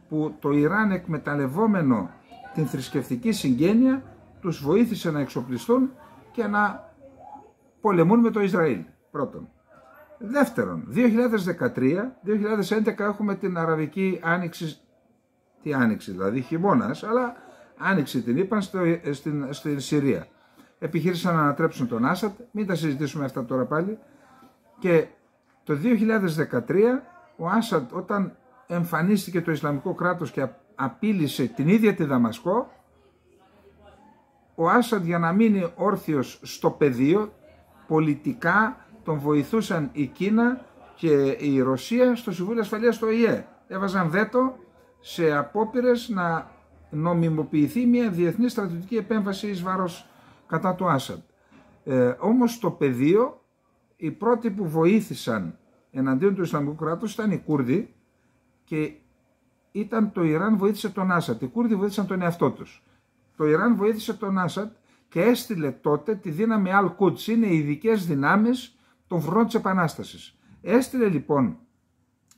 που το Ιράν, εκμεταλλευόμενο την θρησκευτική συγγένεια, τους βοήθησε να εξοπλιστούν και να πολεμούν με το Ισραήλ. Πρώτον. Δεύτερον, 2013-2011 έχουμε την Αραβική Άνοιξη, τι Άνοιξη δηλαδή, χειμώνας, αλλά Άνοιξη την είπαν στην Συρία. Επιχείρησαν να ανατρέψουν τον Άσαντ, μην τα συζητήσουμε αυτά τώρα πάλι. Και το 2013 ο Άσαντ, όταν εμφανίστηκε το Ισλαμικό κράτος και απείλησε την ίδια τη Δαμασκό, ο Άσαντ, για να μείνει όρθιος στο πεδίο, πολιτικά τον βοηθούσαν η Κίνα και η Ρωσία στο Συμβούλιο Ασφαλείας του ΟΗΕ. Έβαζαν βέτο σε απόπειρες να νομιμοποιηθεί μια διεθνή στρατιωτική επέμβαση εις βάρος κατά του Άσαντ. Όμως στο πεδίο οι πρώτοι που βοήθησαν εναντίον του Ισλαμικού κράτους ήταν οι Κούρδοι, και ήταν το Ιράν βοήθησε τον Άσαντ. Οι Κούρδοι βοήθησαν τον εαυτό τους. Το Ιράν βοήθησε τον Άσαντ και έστειλε τότε τη δύναμη Al-Quds, είναι οι ειδικές δυνάμεις των φρουρών της Επανάστασης. Έστειλε λοιπόν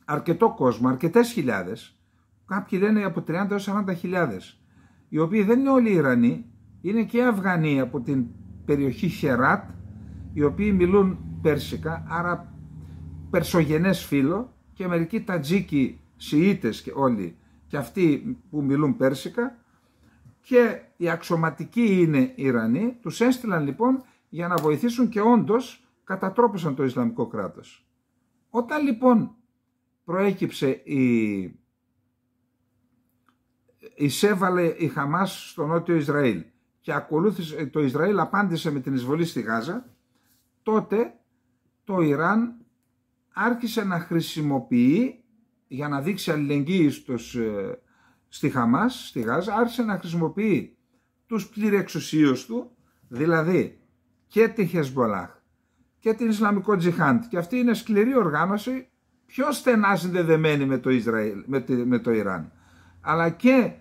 αρκετό κόσμο, αρκετές χιλιάδες, κάποιοι λένε από 30 έως 40.000, οι οποίοι δεν είναι όλοι Ιρανοί, είναι και Αφγανοί από την περιοχή Χεράτ, οι οποίοι μιλούν Πέρσικα, άρα περσογενές φύλο, και μερικοί Τατζίκοι, Σιήτες και όλοι, και αυτοί που μιλούν Πέρσικα, και οι αξιωματικοί είναι Ιρανοί. Τους έστειλαν λοιπόν για να βοηθήσουν και όντως κατατρόπωσαν το Ισλαμικό κράτος. Όταν λοιπόν προέκυψε εισέβαλε η Χαμάς στο νότιο Ισραήλ και ακολούθησε, το Ισραήλ απάντησε με την εισβολή στη Γάζα, τότε το Ιράν άρχισε να χρησιμοποιεί, για να δείξει αλληλεγγύη στη Χαμάς, στη Γάζα, άρχισε να χρησιμοποιεί τους πληρεξουσίους του, δηλαδή και τη Χεσμολάχ και την Ισλαμικό Τζιχάντ, και αυτή είναι σκληρή οργάνωση, πιο στενά συνδεδεμένη με το Ισραήλ, με το Ιράν, αλλά και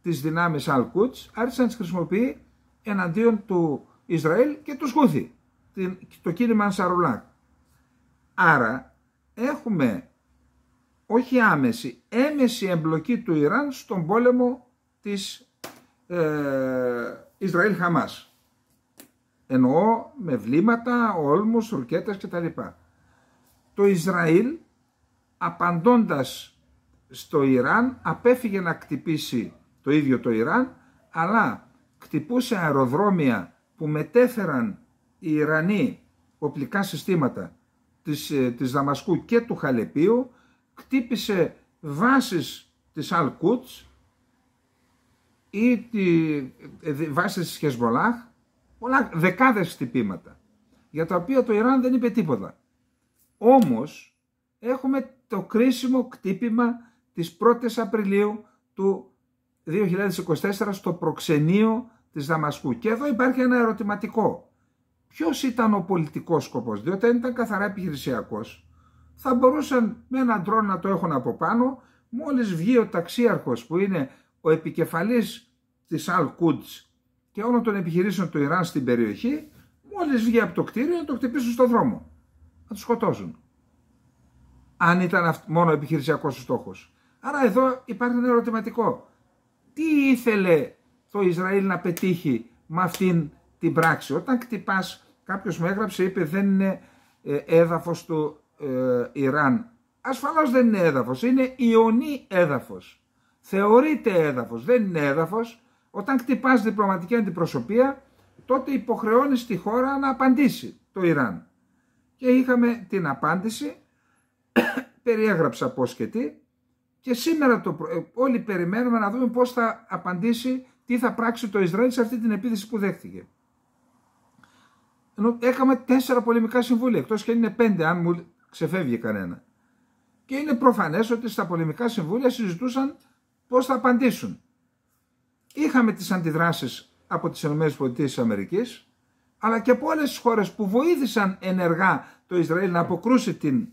τις δυνάμεις Al-Quds, άρχισε να τις χρησιμοποιεί εναντίον του Ισραήλ και του Χούθι, το κίνημα Ανσαρουλάχ. Άρα έχουμε όχι άμεση, έμεση εμπλοκή του Ιράν στον πόλεμο της Ισραήλ-Χαμάς. Εννοώ με βλήματα, όλμους, ρουκέτες κτλ. Το Ισραήλ, απαντώντας στο Ιράν, απέφυγε να κτυπήσει το ίδιο το Ιράν, αλλά κτυπούσε αεροδρόμια που μετέφεραν οι Ιρανοί οπλικά συστήματα της Δαμασκού και του Χαλεπίου, κτύπησε βάσεις της Al-Quds ή βάσεις της Χεσμολάχ, δεκάδες χτυπήματα, για τα οποία το Ιράν δεν είπε τίποτα. Όμως έχουμε το κρίσιμο κτύπημα της 1ης Απριλίου του 2024 στο προξενείο της Δαμασκού. Και εδώ υπάρχει ένα ερωτηματικό. Ποιος ήταν ο πολιτικός σκοπός? Διότι αν ήταν καθαρά επιχειρησιακός, θα μπορούσαν με έναν ντρόν να το έχουν από πάνω, μόλις βγει ο ταξίαρχος που είναι ο επικεφαλής της Al-Quds και όλων των επιχειρήσεων του Ιράν στην περιοχή, μόλις βγει από το κτίριο να το χτυπήσουν στον δρόμο, να το σκοτώσουν. Αν ήταν μόνο επιχειρησιακός ο στόχος. Άρα εδώ υπάρχει ένα ερωτηματικό. Τι ήθελε το Ισραήλ να πετύχει με αυτήν την πράξη? Όταν κτυπάς, κάποιος μου έγραψε, είπε δεν είναι έδαφος του Ιράν. Ασφαλώς δεν είναι έδαφος, είναι ιονή έδαφος. Θεωρείται έδαφος, δεν είναι έδαφος. Όταν κτυπάς διπλωματική αντιπροσωπεία, τότε υποχρεώνεις τη χώρα να απαντήσει, το Ιράν. Και είχαμε την απάντηση, περιέγραψα πώς και τι, και σήμερα όλοι περιμένουμε να δούμε πώς θα απαντήσει, τι θα πράξει το Ισραήλ σε αυτή την επίθεση που δέχτηκε. Έκαμε 4 πολεμικά συμβούλια, εκτός και είναι 5 αν μου ξεφεύγει κανένα. Και είναι προφανές ότι στα πολεμικά συμβούλια συζητούσαν πώς θα απαντήσουν. Είχαμε τις αντιδράσεις από τις ΗΠΑ, αλλά και από όλες τις χώρες που βοήθησαν ενεργά το Ισραήλ να αποκρούσει την...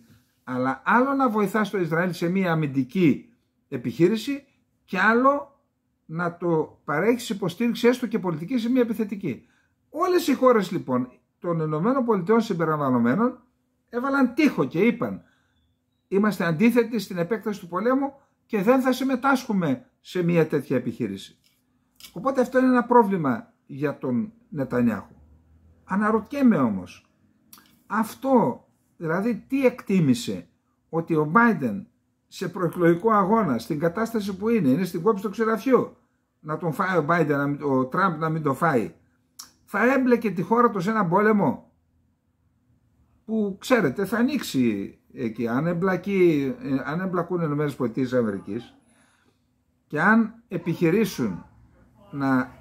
Αλλά άλλο να βοηθάς το Ισραήλ σε μια αμυντική επιχείρηση και άλλο να το παρέχεις υποστήριξη έστω και πολιτική σε μια επιθετική. Όλες οι χώρες λοιπόν των ΗΠΑ συμπεριλαμβανομένων έβαλαν τείχο και είπαν είμαστε αντίθετοι στην επέκταση του πολέμου και δεν θα συμμετάσχουμε σε μια τέτοια επιχείρηση. Οπότε αυτό είναι ένα πρόβλημα για τον Νετανιάχου. Αναρωτιέμαι όμως, αυτό δηλαδή τι εκτίμησε, ότι ο Biden σε προεκλογικό αγώνα στην κατάσταση που είναι στην κόψη του ξεραφιού, να τον φάει ο Biden, ο Τραμπ να μην τον φάει, θα έμπλεκε τη χώρα του σε ένα πόλεμο που ξέρετε θα ανοίξει εκεί, αν εμπλακούν οι ΗΠΑ και αν επιχειρήσουν να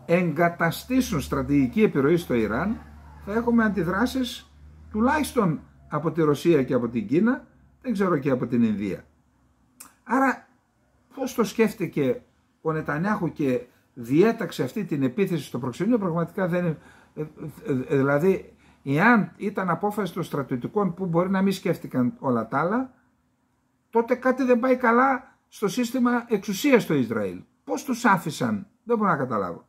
εγκαταστήσουν στρατηγική επιρροή στο Ιράν, θα έχουμε αντιδράσεις τουλάχιστον από τη Ρωσία και από την Κίνα, δεν ξέρω και από την Ινδία. Άρα πώς το σκέφτηκε ο Νετανιάχου και διέταξε αυτή την επίθεση στο προξενείο, πραγματικά δεν είναι, δηλαδή εάν ήταν απόφαση των στρατιωτικών που μπορεί να μην σκέφτηκαν όλα τα άλλα, τότε κάτι δεν πάει καλά στο σύστημα εξουσίας στο Ισραήλ. Πώς τους άφησαν, δεν μπορώ να καταλάβω.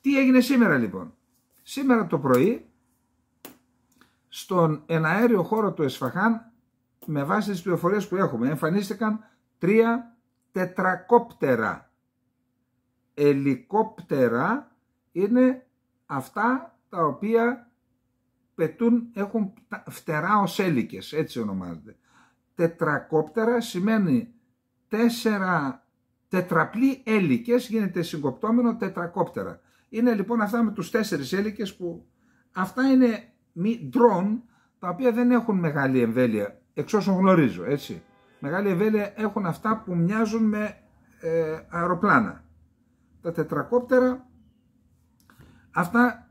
Τι έγινε σήμερα λοιπόν? Σήμερα το πρωί στον εναέριο χώρο του Εσφαχάν, με βάση τις πληροφορίες που έχουμε, εμφανίστηκαν 3 τετρακόπτερα. Ελικόπτερα είναι αυτά τα οποία πετούν, έχουν φτερά ως έλικες, έτσι ονομάζονται. Τετρακόπτερα σημαίνει 4 τετραπλή έλικες, γίνεται συγκοπτόμενο τετρακόπτερα. Είναι λοιπόν αυτά με τους 4 έλικες που αυτά είναι drone, τα οποία δεν έχουν μεγάλη εμβέλεια, εξ όσων γνωρίζω, έτσι. Μεγάλη εμβέλεια έχουν αυτά που μοιάζουν με αεροπλάνα. Τα τετρακόπτερα, αυτά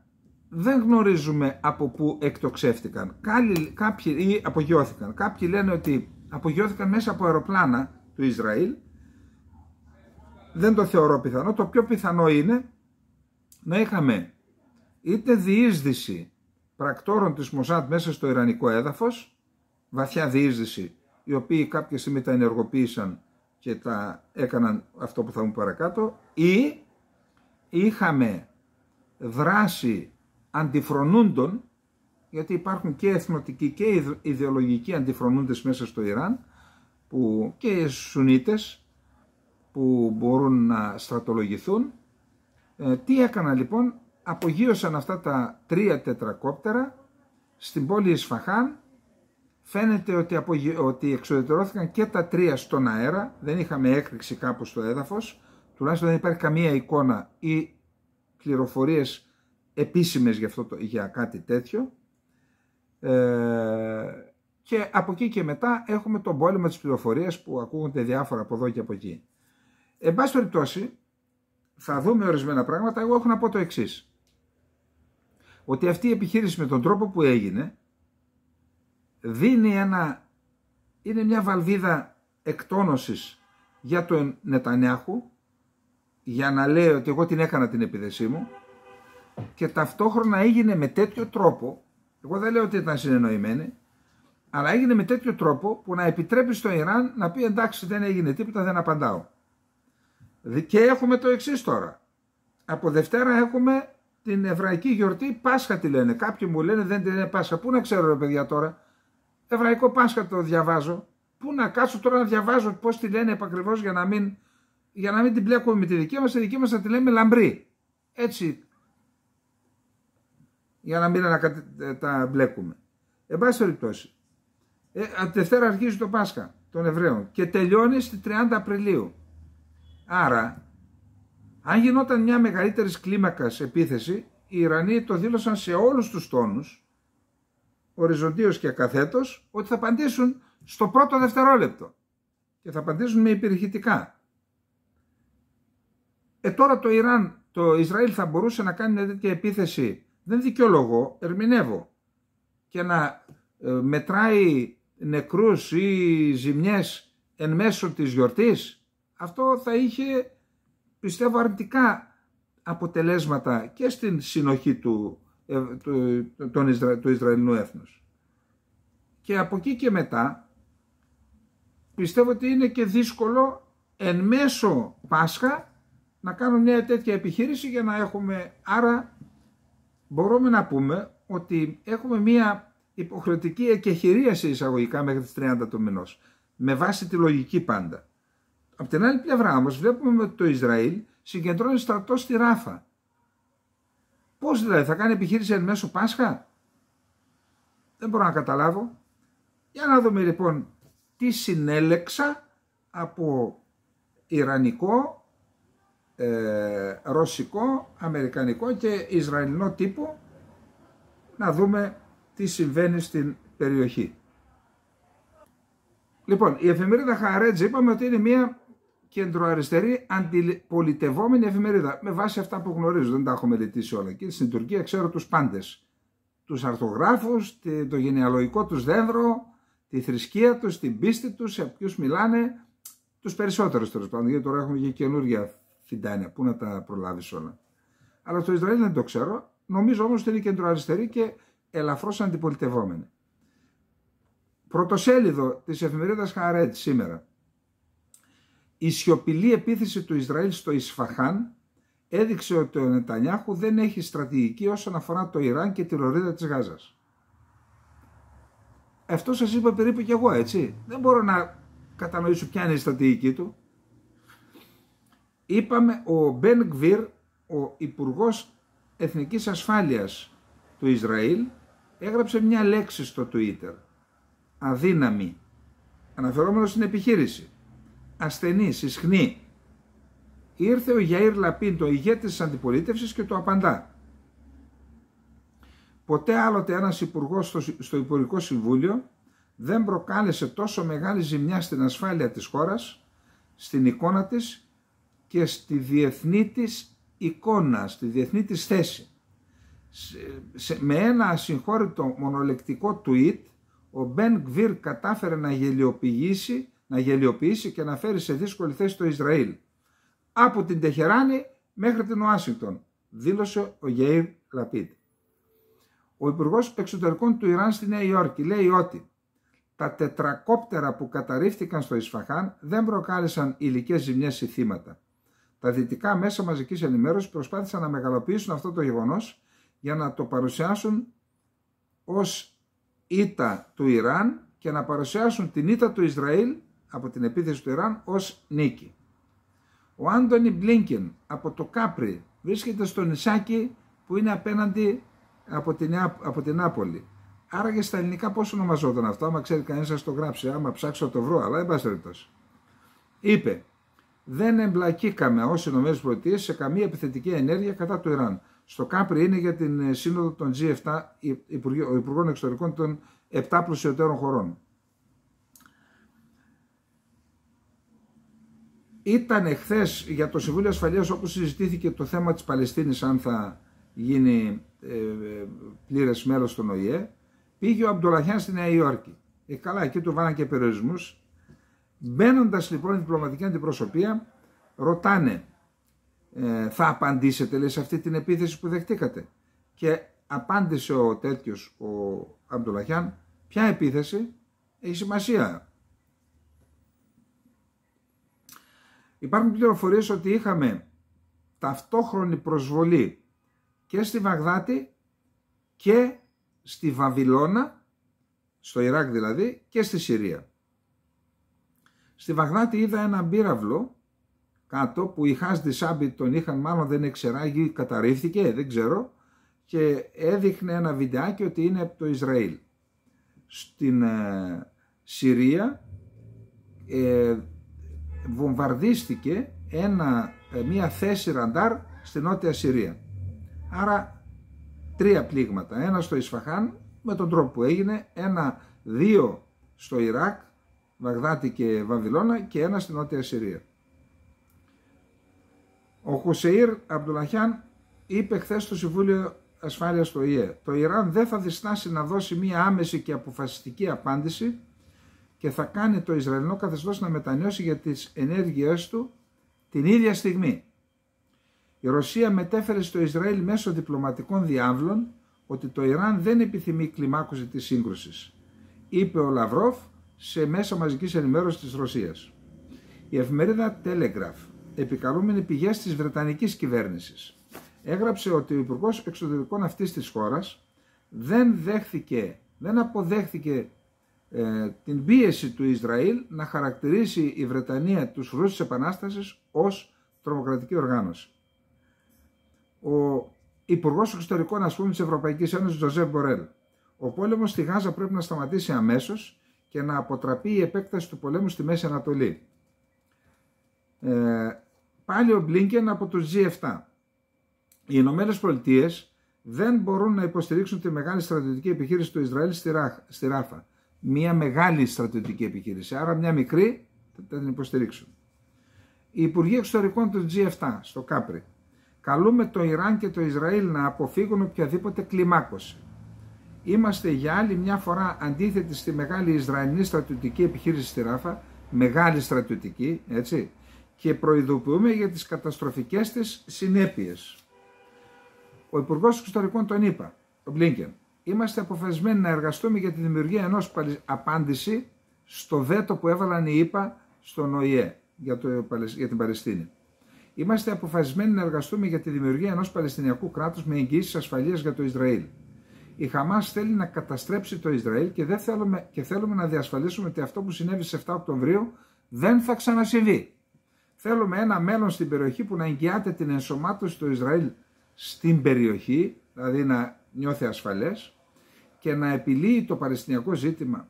δεν γνωρίζουμε από πού εκτοξεύτηκαν. Κάποιοι ή απογειώθηκαν. Κάποιοι λένε ότι απογειώθηκαν μέσα από αεροπλάνα του Ισραήλ. Δεν το θεωρώ πιθανό. Το πιο πιθανό είναι να είχαμε είτε διείσδυση πρακτόρων της Μοσάντ μέσα στο ιρανικό έδαφος, βαθιά διείσδυση, οι οποίοι κάποια στιγμή τα ενεργοποίησαν και τα έκαναν αυτό που θα μου παρακάτω, ή είχαμε δράση αντιφρονούντων, γιατί υπάρχουν και εθνοτικοί και ιδεολογικοί αντιφρονούντες μέσα στο Ιράν, και οι Σουνίτες που μπορούν να στρατολογηθούν. Τι έκαναν λοιπόν? Απογείωσαν αυτά τα 3 τετρακόπτερα στην πόλη Ισφαχάν. Φαίνεται ότι εξοδετερώθηκαν και τα 3 στον αέρα, δεν είχαμε έκρηξη κάπου στο έδαφος, τουλάχιστον δεν υπάρχει καμία εικόνα ή πληροφορίες επίσημες για κάτι τέτοιο. Και από εκεί και μετά έχουμε τον πόλεμο της πληροφορίας που ακούγονται διάφορα από εδώ και από εκεί. Εν πάση περιπτώσει, θα δούμε ορισμένα πράγματα. Εγώ έχω να πω το εξής, ότι αυτή η επιχείρηση με τον τρόπο που έγινε είναι μια βαλβίδα εκτόνωσης για τον Νετανιάχου, για να λέει ότι εγώ την έκανα την επίθεσή μου, και ταυτόχρονα έγινε με τέτοιο τρόπο, εγώ δεν λέω ότι ήταν συνεννοημένη, αλλά έγινε με τέτοιο τρόπο που να επιτρέπει στο Ιράν να πει εντάξει, δεν έγινε τίποτα, δεν απαντάω. Και έχουμε το εξής τώρα. Από Δευτέρα έχουμε την εβραϊκή γιορτή, Πάσχα τη λένε. Κάποιοι μου λένε δεν την λένε Πάσχα. Πού να ξέρω ρε παιδιά τώρα? Εβραϊκό Πάσχα το διαβάζω. Πού να κάτσω τώρα να διαβάζω πώς τη λένε επακριβώς για να μην την μπλέκουμε με τη δική μας. Τη δική μας θα τη λέμε λαμπρή. Έτσι. Για να μην τα μπλέκουμε. Εν πάση περιπτώσει. Δευτέρα αρχίζει το Πάσχα των Εβραίων και τελειώνει στη 30 Απριλίου. Άρα, αν γινόταν μια μεγαλύτερης κλίμακας επίθεση, οι Ιρανοί το δήλωσαν σε όλους τους τόνους, οριζοντίως και ακαθέτως, ότι θα απαντήσουν στο πρώτο δευτερόλεπτο και θα απαντήσουν με υπηρεχητικά. Τώρα το Ισραήλ θα μπορούσε να κάνει μια τέτοια επίθεση, δεν δικαιολογώ, ερμηνεύω, και να μετράει νεκρούς ή ζημιές εν μέσω της γιορτής. Αυτό θα είχε, πιστεύω, αρνητικά αποτελέσματα και στην συνοχή του Ισραηλινού έθνους. Και από εκεί και μετά πιστεύω ότι είναι και δύσκολο εν μέσω Πάσχα να κάνουν μια τέτοια επιχείρηση για να έχουμε, άρα μπορούμε να πούμε ότι έχουμε μια υποχρεωτική εκεχηρία εισαγωγικά μέχρι τις 30 του μηνός, με βάση τη λογική πάντα. Από την άλλη πλευρά όμως βλέπουμε ότι το Ισραήλ συγκεντρώνει στρατό στη Ράφα. Πώς δηλαδή, θα κάνει επιχείρηση εν μέσω Πάσχα? Δεν μπορώ να καταλάβω. Για να δούμε λοιπόν τι συνέλεξα από ιρανικό, ρωσικό, αμερικανικό και ισραηλινό τύπο, να δούμε τι συμβαίνει στην περιοχή. Λοιπόν, η εφημερίδα Χααρέτζ είπαμε ότι είναι μια κεντροαριστερή αντιπολιτευόμενη εφημερίδα, με βάση αυτά που γνωρίζω, δεν τα έχω μελετήσει όλα. Και στην Τουρκία ξέρω τους πάντες, τους αρθογράφους, το γενεαλογικό τους δένδρο, τη θρησκεία τους, την πίστη τους, σε ποιους μιλάνε, τους περισσότερους τέλος πάντων, γιατί τώρα έχουμε και καινούργια φιντάνια, πού να τα προλάβεις όλα. Αλλά στο Ισραήλ δεν το ξέρω, νομίζω όμως ότι είναι κεντροαριστερή και ελαφρώς αντιπολιτευόμενη. Πρωτοσέλιδο της εφημερίδας Χααρέτζ σήμερα. Η σιωπηλή επίθεση του Ισραήλ στο Ισφαχάν έδειξε ότι ο Νετανιάχου δεν έχει στρατηγική όσον αφορά το Ιράν και τη λωρίδα της Γάζας. Αυτό σας είπα περίπου και εγώ, έτσι. Δεν μπορώ να κατανοήσω ποια είναι η στρατηγική του. Είπαμε, ο Μπεν Γκβίρ, ο Υπουργός Εθνικής Ασφάλειας του Ισραήλ, έγραψε μια λέξη στο Twitter. Αδύναμη. Αναφερόμενος στην επιχείρηση. Ασθενής, ισχνή. Ήρθε ο Γιαΐρ Λαπίντ, ο ηγέτης της αντιπολίτευσης, και το απαντά. Ποτέ άλλοτε ένας υπουργός στο Υπουργικό Συμβούλιο δεν προκάλεσε τόσο μεγάλη ζημιά στην ασφάλεια της χώρας, στην εικόνα της και στη διεθνή της εικόνα, στη διεθνή της θέση. Με ένα ασυγχώρητο μονολεκτικό tweet, ο Μπεν Γκβίρ κατάφερε να γελιοποιήσει και να φέρει σε δύσκολη θέση το Ισραήλ. Από την Τεχεράνη μέχρι την Ουάσιγκτον, δήλωσε ο Γιαΐρ Λαπίντ. Ο Υπουργός Εξωτερικών του Ιράν στη Νέα Υόρκη λέει ότι τα τετρακόπτερα που καταρρίφθηκαν στο Ισφαχάν δεν προκάλεσαν υλικές ζημιές ή θύματα. Τα δυτικά μέσα μαζικής ενημέρωσης προσπάθησαν να μεγαλοποιήσουν αυτό το γεγονός για να το παρουσιάσουν ως ήττα του Ιράν και να παρουσιάσουν την ήττα του Ισραήλ από την επίθεση του Ιράν ως νίκη. Ο Άντονι Μπλίνκεν από το Κάπρι βρίσκεται στο νησάκι που είναι απέναντι από την Νάπολη. Άραγε στα ελληνικά πώς ονομαζόταν αυτό? Άμα ξέρει κανείς να το γράψει, άμα ψάξω το βρω, αλλά εν πάση περιπτώσει. Είπε, δεν εμπλακήκαμε ως ΗΠΑ σε καμία επιθετική ενέργεια κατά του Ιράν. Στο Κάπρι είναι για την σύνοδο των G7, Υπουργών Εξωτερικών των 7 πλουσιωτέρων χωρών. Ήταν εχθές για το Συμβούλιο Ασφαλείας, όπου συζητήθηκε το θέμα της Παλαιστίνης, αν θα γίνει πλήρες μέλος στον ΟΗΕ, πήγε ο Αμπντολαχιάν στη Νέα Υόρκη. Καλά, εκεί του βάλαν και περιορισμούς. Μπαίνοντας λοιπόν η διπλωματική αντιπροσωπεία, ρωτάνε, θα απαντήσετε, λέει, σε αυτή την επίθεση που δεχτήκατε? Και απάντησε ο τέτοιος, ο Αμπντολαχιάν, ποια επίθεση? Έχει σημασία. Υπάρχουν πληροφορίες ότι είχαμε ταυτόχρονη προσβολή και στη Βαγδάτη και στη Βαβυλώνα, στο Ιράκ δηλαδή, και στη Συρία. Στη Βαγδάτη είδα ένα πύραυλο κάτω που οι Χάσδι Σάμπι τον είχαν, μάλλον δεν εξεράγει, καταρρίφθηκε, δεν ξέρω, και έδειχνε ένα βιντεάκι ότι είναι από το Ισραήλ. Στην Συρία βομβαρδίστηκε μια θέση ραντάρ στη Νότια Συρία. Άρα 3 πλήγματα, ένα στο Ισφαχάν με τον τρόπο που έγινε, 2 στο Ιράκ, Βαγδάτη και Βαβυλώνα, και 1 στη Νότια Συρία. Ο Χουσεΐρ Αμπντολαχιάν είπε χθες στο Συμβούλιο Ασφάλειας του ΟΗΕ, το Ιράν δεν θα διστάσει να δώσει μια άμεση και αποφασιστική απάντηση και θα κάνει το Ισραηλινό καθεστώς να μετανιώσει για τις ενέργειές του την ίδια στιγμή. Η Ρωσία μετέφερε στο Ισραήλ μέσω διπλωματικών διάβλων ότι το Ιράν δεν επιθυμεί κλιμάκωση της σύγκρουσης, είπε ο Λαυρόφ σε μέσα μαζικής ενημέρωσης της Ρωσίας. Η εφημερίδα Telegraph, επικαλούμενη πηγές της Βρετανικής κυβέρνησης, έγραψε ότι ο Υπουργός Εξωτερικών αυτής της χώρας δεν αποδέχθηκε την πίεση του Ισραήλ να χαρακτηρίσει η Βρετανία τους φρουρούς της Επανάστασης ως τρομοκρατική οργάνωση. Ο Υπουργός Εξωτερικών, ας πούμε, της Ευρωπαϊκής Ένωσης, Τζοζέπ Μπορέλ: ο πόλεμος στη Γάζα πρέπει να σταματήσει αμέσως και να αποτραπεί η επέκταση του πολέμου στη Μέση Ανατολή. Πάλι ο Μπλίνκεν από τους G7. Οι Ηνωμένες Πολιτείες δεν μπορούν να υποστηρίξουν τη μεγάλη στρατιωτική επιχείρηση του Ισραήλ στη Ράφα. Μια μεγάλη στρατιωτική επιχείρηση, άρα μια μικρή θα την υποστηρίξουν. Οι Υπουργοί Εξωτερικών του G7 στο Κάπρι: καλούμε το Ιράν και το Ισραήλ να αποφύγουν οποιαδήποτε κλιμάκωση. Είμαστε για άλλη μια φορά αντίθετοι στη μεγάλη Ισραηλινή στρατιωτική επιχείρηση στη Ράφα, μεγάλη στρατιωτική, έτσι, και προειδοποιούμε για τις καταστροφικές της συνέπειες. Ο Υπουργός Εξωτερικών τον είπα, ο Μπλίνκεν: είμαστε αποφασισμένοι να εργαστούμε για τη δημιουργία ενός απάντηση στο βέτο που έβαλαν οι ΗΠΑ στον ΟΗΕ για την Παλαιστίνη. Είμαστε αποφασισμένοι να εργαστούμε για τη δημιουργία ενός Παλαιστινιακού κράτους με εγγυήσεις ασφαλείας για το Ισραήλ. Η Χαμάς θέλει να καταστρέψει το Ισραήλ και θέλουμε να διασφαλίσουμε ότι αυτό που συνέβη στις 7 Οκτωβρίου δεν θα ξανασυμβεί. Θέλουμε ένα μέλλον στην περιοχή που να εγγυάται την ενσωμάτωση του Ισραήλ στην περιοχή, δηλαδή να νιώθει ασφαλές και να επιλύει το παλαιστινιακό ζήτημα.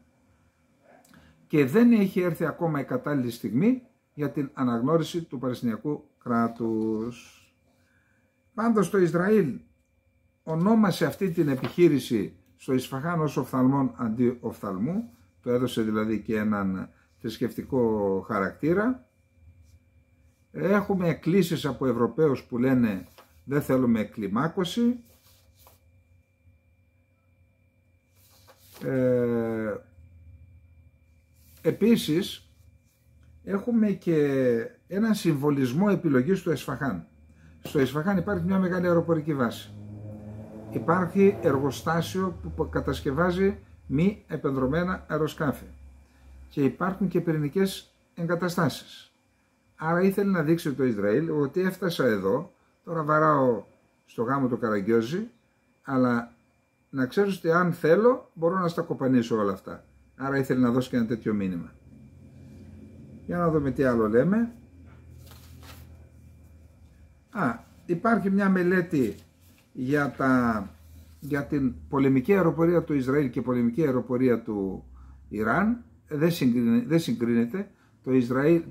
Και δεν έχει έρθει ακόμα η κατάλληλη στιγμή για την αναγνώριση του παλαιστινιακού κράτους. Πάντως το Ισραήλ ονόμασε αυτή την επιχείρηση στο Ισφαχάν ως οφθαλμόν αντί οφθαλμού, το έδωσε δηλαδή και έναν θρησκευτικό χαρακτήρα. Έχουμε εκκλήσεις από Ευρωπαίους που λένε δεν θέλουμε κλιμάκωση. Επίσης έχουμε και ένα συμβολισμό επιλογής του Ισφαχάν. Στο Ισφαχάν υπάρχει μια μεγάλη αεροπορική βάση. Υπάρχει εργοστάσιο που κατασκευάζει μη επενδρομένα αεροσκάφη. Και υπάρχουν και πυρηνικές εγκαταστάσεις. Άρα ήθελε να δείξει το Ισραήλ ότι έφτασα εδώ, τώρα βαράω στο γάμο του Καραγκιόζη, αλλά να ξέρεις ότι αν θέλω μπορώ να στα κοπανίσω όλα αυτά. Άρα ήθελε να δώσει και ένα τέτοιο μήνυμα. Για να δούμε τι άλλο λέμε. Υπάρχει μια μελέτη για την πολεμική αεροπορία του Ισραήλ και πολεμική αεροπορία του Ιράν. Δεν συγκρίνεται.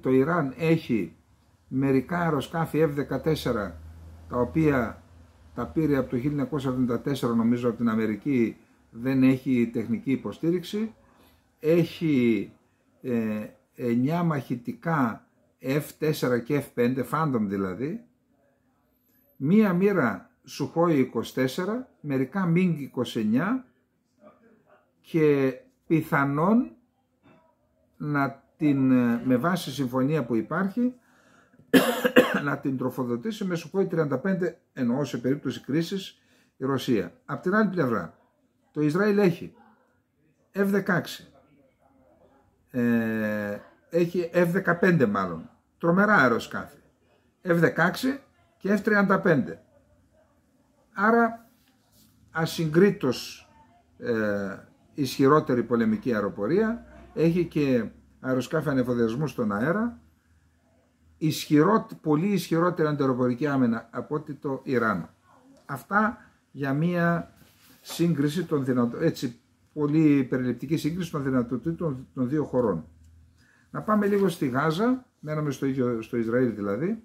Το Ιράν έχει μερικά αεροσκάφη F-14 τα οποία τα πήρε από το 1974 νομίζω από την Αμερική, δεν έχει τεχνική υποστήριξη. Έχει 9 μαχητικά F4 και F5, Phantom δηλαδή, μία μοίρα Sukhoi 24, μερικά MiG-29 και πιθανόν με βάση συμφωνία που υπάρχει να την τροφοδοτήσει με Sukhoi 35, εννοώ σε περίπτωση κρίσης, η Ρωσία. Απ' την άλλη πλευρά, το Ισραήλ έχει F-16, έχει F-15 μάλλον, τρομερά αεροσκάφη, F-16 και F-35. Άρα ασυγκρίτως ισχυρότερη πολεμική αεροπορία, έχει και αεροσκάφη ανεφοδιασμού στον αέρα, πολύ ισχυρότερη αντιαεροπορική άμυνα από ότι το Ιράν. Αυτά για μία σύγκριση πολύ περιληπτική σύγκριση των δυνατοτήτων των δύο χωρών. Να πάμε λίγο στη Γάζα, μέναμε στο Ισραήλ δηλαδή.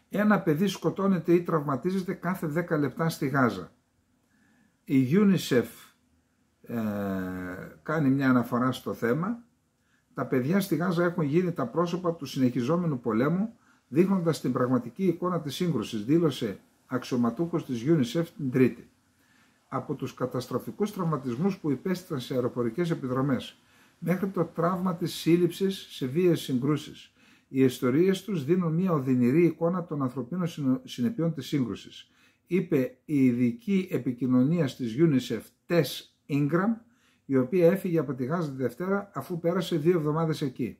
Ένα παιδί σκοτώνεται ή τραυματίζεται κάθε 10 λεπτά στη Γάζα. Η UNICEF κάνει μια αναφορά στο θέμα. Τα παιδιά στη Γάζα έχουν γίνει τα πρόσωπα του συνεχιζόμενου πολέμου, δείχνοντας την πραγματική εικόνα της σύγκρουσης, δήλωσε αξιωματούχος της UNICEF την Τρίτη. Από τους καταστροφικούς τραυματισμούς που υπέστησαν σε αεροπορικές επιδρομές, μέχρι το τραύμα της σύλληψης σε βίαιες συγκρούσεις, οι ιστορίες τους δίνουν μια οδυνηρή εικόνα των ανθρωπίνων συνεπειών της σύγκρουσης. είπε η ειδική επικοινωνίας της UNICEF Tess Ingram, η οποία έφυγε από τη Γάζα τη Δευτέρα αφού πέρασε 2 εβδομάδες εκεί.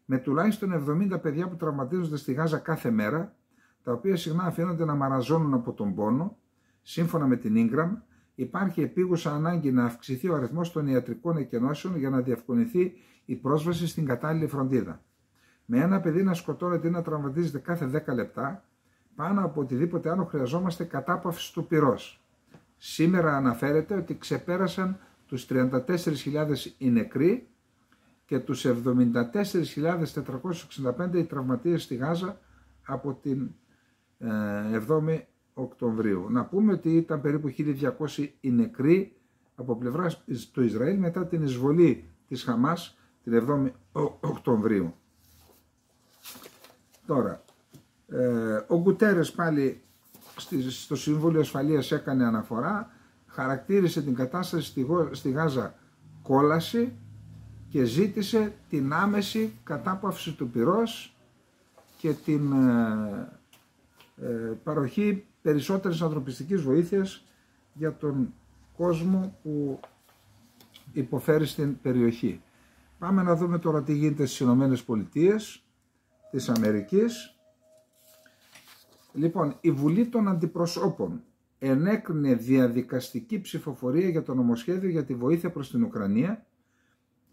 Με τουλάχιστον 70 παιδιά που τραυματίζονται στη Γάζα κάθε μέρα, τα οποία συχνά αφήνονται να μαραζώνουν από τον πόνο, σύμφωνα με την Ingram, υπάρχει επίγουσα ανάγκη να αυξηθεί ο αριθμός των ιατρικών εκενώσεων για να διευκολυνθεί η πρόσβαση στην κατάλληλη φροντίδα. Με ένα παιδί να σκοτώνεται ή να τραυματίζεται κάθε 10 λεπτά, πάνω από οτιδήποτε άλλο χρειαζόμαστε κατάπαυση του πυρός. Σήμερα αναφέρεται ότι ξεπέρασαν τους 34.000 οι νεκροί και τους 74.465 οι τραυματίες στη Γάζα από την 7η Οκτωβρίου. Να πούμε ότι ήταν περίπου 1.200 οι νεκροί από πλευράς του Ισραήλ μετά την εισβολή της Χαμάς την 7η Οκτωβρίου. Τώρα, ο Γκουτέρες πάλι στο Συμβούλιο Ασφαλείας έκανε αναφορά, χαρακτήρισε την κατάσταση στη Γάζα κόλαση και ζήτησε την άμεση κατάπαυση του πυρός και την παροχή περισσότερης ανθρωπιστικής βοήθειας για τον κόσμο που υποφέρει στην περιοχή. Πάμε να δούμε τώρα τι γίνεται στις Ηνωμένες Πολιτείες της Αμερικής. Λοιπόν, η Βουλή των Αντιπροσώπων ενέκρινε διαδικαστική ψηφοφορία για το νομοσχέδιο για τη βοήθεια προς την Ουκρανία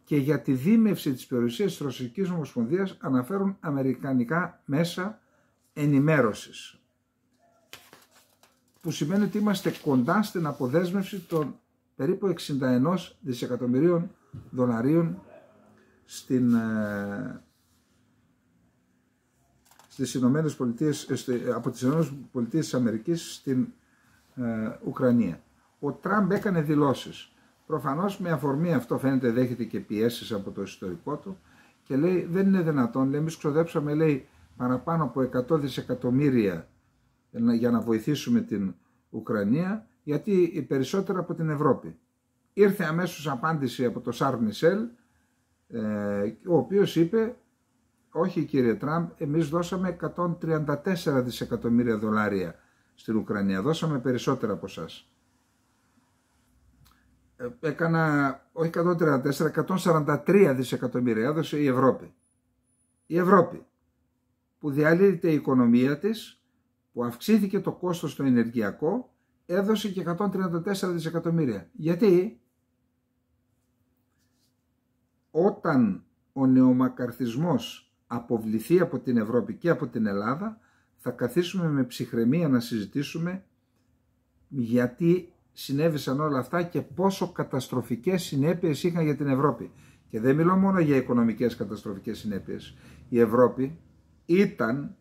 και για τη δίμευση της περιουσίας της Ρωσικής Ομοσπονδίας, αναφέρουν αμερικανικά μέσα ενημέρωσης. Που σημαίνει ότι είμαστε κοντά στην αποδέσμευση των περίπου 61 δισεκατομμυρίων δολαρίων στις Ηνωμένες Πολιτείες, από τις Ηνωμένες Πολιτείες της Αμερικής στην Ουκρανία. Ο Τραμπ έκανε δηλώσεις. Προφανώς με αφορμή αυτό φαίνεται δέχεται και πιέσεις από το ιστορικό του και λέει δεν είναι δυνατόν, λέει, εμείς ξοδέψαμε, λέει, παραπάνω από 100 δισεκατομμύρια για να βοηθήσουμε την Ουκρανία, γιατί περισσότερα από την Ευρώπη. Ήρθε αμέσως απάντηση από το Σαρλ Μισελ, ο οποίος είπε όχι κύριε Τραμπ, εμείς δώσαμε 134 δισεκατομμύρια δολάρια στην Ουκρανία, δώσαμε περισσότερα από εσάς. Έκανα, όχι 134, 143 δισεκατομμύρια έδωσε η Ευρώπη. Η Ευρώπη που διαλύεται η οικονομία της, που αυξήθηκε το κόστος στο ενεργειακό, έδωσε και 134 δισεκατομμύρια. Γιατί? Όταν ο νεομακαρθισμός αποβληθεί από την Ευρώπη και από την Ελλάδα, θα καθίσουμε με ψυχραιμία να συζητήσουμε γιατί συνέβησαν όλα αυτά και πόσο καταστροφικές συνέπειες είχαν για την Ευρώπη. Και δεν μιλώ μόνο για οικονομικές καταστροφικές συνέπειες. Η Ευρώπη ήταν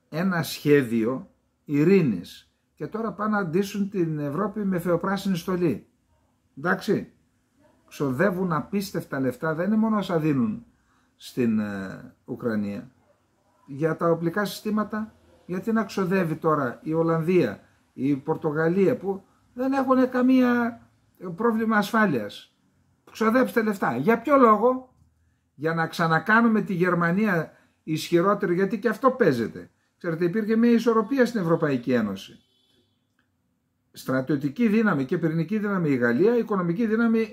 ένα σχέδιο ειρήνης και τώρα πάνε να αντίσουν την Ευρώπη με φεοπράσινη στολή. Εντάξει, ξοδεύουν απίστευτα λεφτά, δεν είναι μόνο όσα δίνουν στην Ουκρανία. Για τα οπλικά συστήματα, γιατί να ξοδεύει τώρα η Ολλανδία, η Πορτογαλία που δεν έχουν καμία πρόβλημα ασφάλειας. Ξοδέψτε λεφτά. Για ποιο λόγο? Για να ξανακάνουμε τη Γερμανία ισχυρότερη, γιατί και αυτό παίζεται. Ξέρετε, υπήρχε μια ισορροπία στην Ευρωπαϊκή Ένωση. Στρατιωτική δύναμη και πυρηνική δύναμη η Γαλλία, οικονομική δύναμη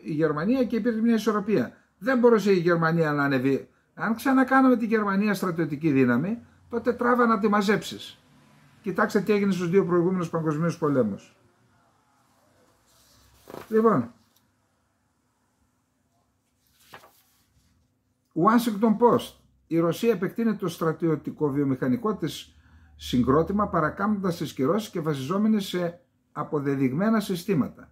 η Γερμανία και υπήρχε μια ισορροπία. Δεν μπορούσε η Γερμανία να ανεβεί. Αν ξανακάνουμε τη Γερμανία στρατιωτική δύναμη, τότε τράβα να τη μαζέψεις. Κοιτάξτε τι έγινε στους 2 προηγούμενους παγκοσμίους πολέμους. Λοιπόν, Washington Post. Η Ρωσία επεκτείνει το στρατιωτικό βιομηχανικό της συγκρότημα παρακάμπτοντας τις κυρώσεις και βασιζόμενη σε αποδεδειγμένα συστήματα.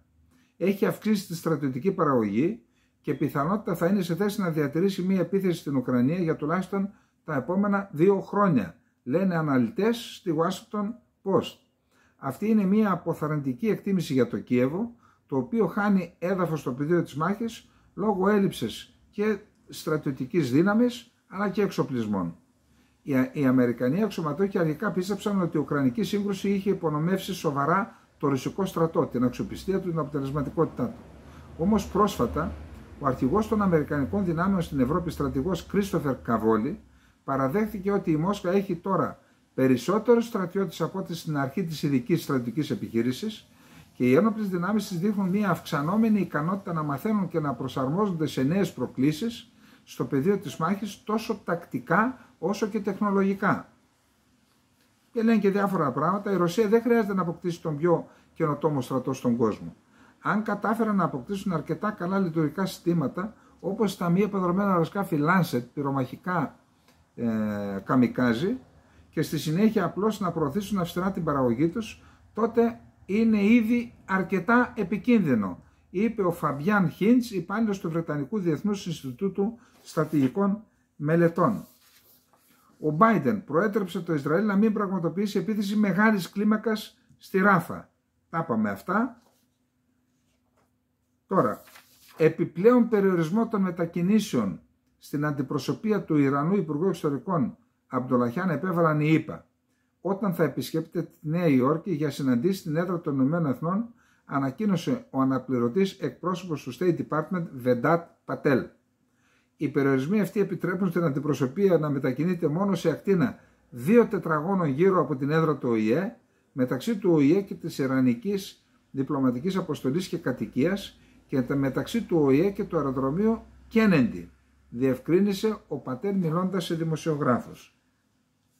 Έχει αυξήσει τη στρατιωτική παραγωγή και πιθανότητα θα είναι σε θέση να διατηρήσει μια επίθεση στην Ουκρανία για τουλάχιστον τα επόμενα 2 χρόνια, λένε αναλυτές στη Washington Post. Αυτή είναι μια αποθαρρυντική εκτίμηση για το Κίεβο, το οποίο χάνει έδαφος στο πεδίο της μάχης λόγω έλλειψης και στρατιωτικής δύναμης αλλά και εξοπλισμών. Οι Αμερικανοί αξιωματούχοι αρχικά πίστεψαν ότι η Ουκρανική σύγκρουση είχε υπονομεύσει σοβαρά το ρωσικό στρατό, την αξιοπιστία του, την αποτελεσματικότητά του. Όμως πρόσφατα, ο αρχηγός των Αμερικανικών δυνάμεων στην Ευρώπη, στρατηγός Κρίστοφερ Καβόλη, παραδέχθηκε ότι η Μόσχα έχει τώρα περισσότερους στρατιώτες από ό,τι στην αρχή της ειδικής στρατιωτικής επιχείρησης και οι ένοπλες δυνάμεις της δείχνουν μια αυξανόμενη ικανότητα να μαθαίνουν και να προσαρμόζονται σε νέες προκλήσεις στο πεδίο της μάχης τόσο τακτικά όσο και τεχνολογικά. Και λένε και διάφορα πράγματα. Η Ρωσία δεν χρειάζεται να αποκτήσει τον πιο καινοτόμο στρατό στον κόσμο. Αν κατάφεραν να αποκτήσουν αρκετά καλά λειτουργικά συστήματα, όπως τα μη επανδρομένα αεροσκάφη Lancet, πυρομαχικά καμικάζι, και στη συνέχεια απλώς να προωθήσουν αυστηρά την παραγωγή τους, τότε είναι ήδη αρκετά επικίνδυνο, είπε ο Φαμπιάν Χίντς, υπάλληλος του Βρετανικού Διεθνούς Ινστιτούτου Στρατηγικών Μελετών. Ο Biden προέτρεψε το Ισραήλ να μην πραγματοποιήσει επίθεση μεγάλης κλίμακας στη Ράφα. Τα είπαμε αυτά. Τώρα, επιπλέον περιορισμό των μετακινήσεων στην αντιπροσωπεία του Ιρανού Υπουργού Εξωτερικών Αμπντολαχιάν επέβαλαν οι ΗΠΑ. Όταν θα επισκέπτεται τη Νέα Υόρκη για συναντήσεις στην έδρα των Ηνωμένων Εθνών, ανακοίνωσε ο αναπληρωτής εκπρόσωπος του State Department Βεντάτ Πατέλ. Οι περιορισμοί αυτοί επιτρέπουν στην αντιπροσωπεία να μετακινείται μόνο σε ακτίνα 2 τετραγώνων γύρω από την έδρα του ΟΗΕ, μεταξύ του ΟΗΕ και της Ιρανικής Διπλωματικής Αποστολής και Κατοικίας και μεταξύ του ΟΗΕ και του αεροδρομίου Κένεντι, διευκρίνησε ο Πατέλ μιλώντας σε δημοσιογράφους.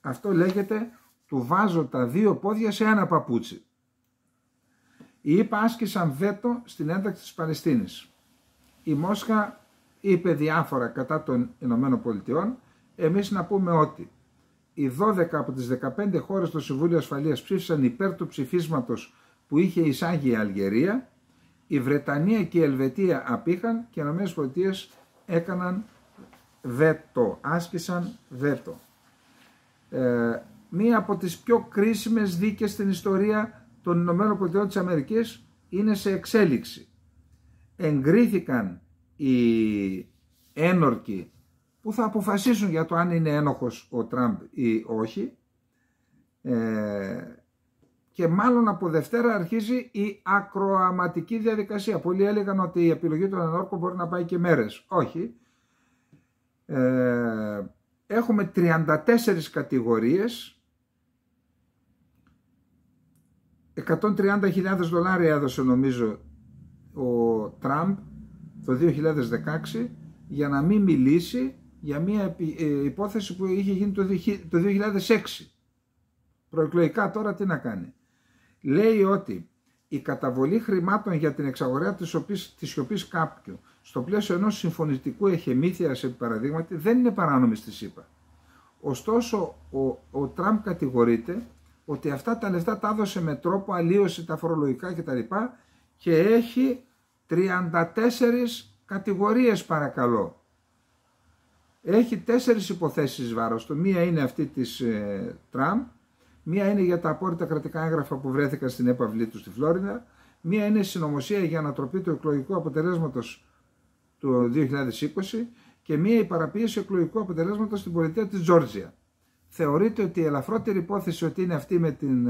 Αυτό λέγεται «του βάζω τα 2 πόδια σε ένα παπούτσι». Οι ΗΠΑ άσκησαν βέτο στην ένταξη της Παλαιστίνης. Η Μόσχα είπε διάφορα κατά των Ηνωμένων Πολιτειών. Εμείς να πούμε ότι οι 12 από τις 15 χώρες του Συμβούλιο Ασφαλείας ψήφισαν υπέρ του ψηφίσματος που είχε εισάγει η Αλγερία, η Βρετανία και η Ελβετία απήχαν και οι Ηνωμένες Πολιτείες έκαναν βέτο, άσκησαν βέτο. Μία από τις πιο κρίσιμες δίκες στην ιστορία των Ηνωμένων Πολιτειών της Αμερικής είναι σε εξέλιξη. Εγκρίθηκαν οι ένορκοι που θα αποφασίσουν για το αν είναι ένοχος ο Τραμπ ή όχι, και μάλλον από Δευτέρα αρχίζει η ακροαματική διαδικασία. Πολλοί έλεγαν ότι η επιλογή των ενόρκων μπορεί να πάει και μέρες. Όχι. Έχουμε 34 κατηγορίες, $130.000 έδωσε νομίζω ο Τραμπ το 2016 για να μην μιλήσει για μια υπόθεση που είχε γίνει το 2006. Προεκλογικά τώρα τι να κάνει. Λέει ότι η καταβολή χρημάτων για την εξαγορά της σιωπής κάποιου στο πλαίσιο ενός συμφωνητικού εχεμήθειας επί παραδείγματι δεν είναι παράνομη στη ΣΥΠΑ. Ωστόσο ο Τραμπ κατηγορείται ότι αυτά τα λεφτά τα έδωσε με τρόπο, αλλίωσε τα φορολογικά κτλ. Και έχει 34 κατηγορίες παρακαλώ. Έχει 4 υποθέσεις βάρος του. Μία είναι αυτή της Τραμπ, μία είναι για τα απόρριτα κρατικά έγγραφα που βρέθηκαν στην έπαυλή του στη Φλόριντα, μία είναι συνωμοσία για ανατροπή του εκλογικού αποτελέσματος του 2020 και μία η παραποίηση εκλογικού αποτελέσματος στην πολιτεία της Τζόρτζια. Θεωρείται ότι η ελαφρότερη υπόθεση ότι είναι αυτή με την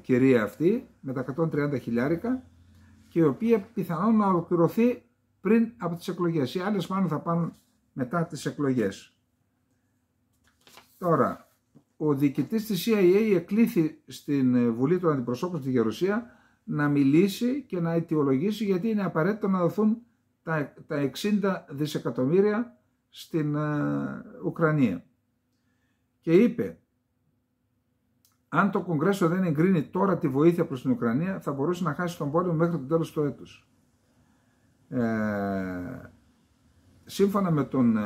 κυρία αυτή, με τα 130.000 και η οποία πιθανόν να ολοκληρωθεί πριν από τις εκλογές. Οι άλλες μάλλον θα πάνε μετά τις εκλογές. Τώρα, ο διοικητής της CIA εκλήθη στην Βουλή των Αντιπροσώπων στη Γερουσία να μιλήσει και να αιτιολογήσει γιατί είναι απαραίτητο να δοθούν τα 60 δισεκατομμύρια στην Ουκρανία. Και είπε, αν το Κογκρέσο δεν εγκρίνει τώρα τη βοήθεια προς την Ουκρανία, θα μπορούσε να χάσει τον πόλεμο μέχρι το τέλος του έτους. Σύμφωνα με τον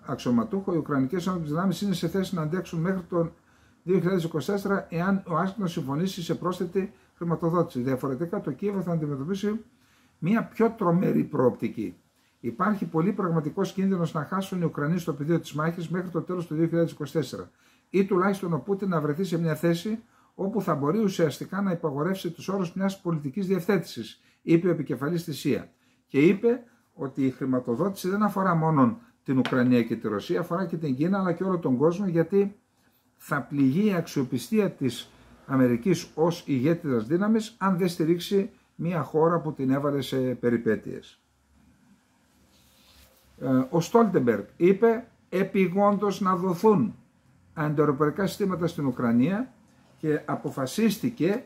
αξιωματούχο, οι Ουκρανικές Ένοπλες Δυνάμεις είναι σε θέση να αντέξουν μέχρι το 2024 εάν ο Ουάσιγκτον συμφωνήσει σε πρόσθετη χρηματοδότηση. Διαφορετικά το Κίεβο θα αντιμετωπίσει μια πιο τρομερή προοπτική. Υπάρχει πολύ πραγματικός κίνδυνος να χάσουν οι Ουκρανοί στο πεδίο της μάχης μέχρι το τέλος του 2024 ή τουλάχιστον ο Πούτιν να βρεθεί σε μια θέση όπου θα μπορεί ουσιαστικά να υπαγορεύσει τους όρους μιας πολιτικής διευθέτησης, είπε ο επικεφαλής της ΣΥΑ. Και είπε ότι η χρηματοδότηση δεν αφορά μόνο την Ουκρανία και τη Ρωσία, αφορά και την Κίνα αλλά και όλο τον κόσμο, γιατί θα πληγεί η αξιοπιστία της Αμερικής ως ηγέτιδας δύναμης αν δεν στηρίξει μια χώρα που την έβαλε σε περιπέτειες. Ο Στόλτεμπεργκ είπε επειγόντως να δοθούν αντιαεροπορικά συστήματα στην Ουκρανία και αποφασίστηκε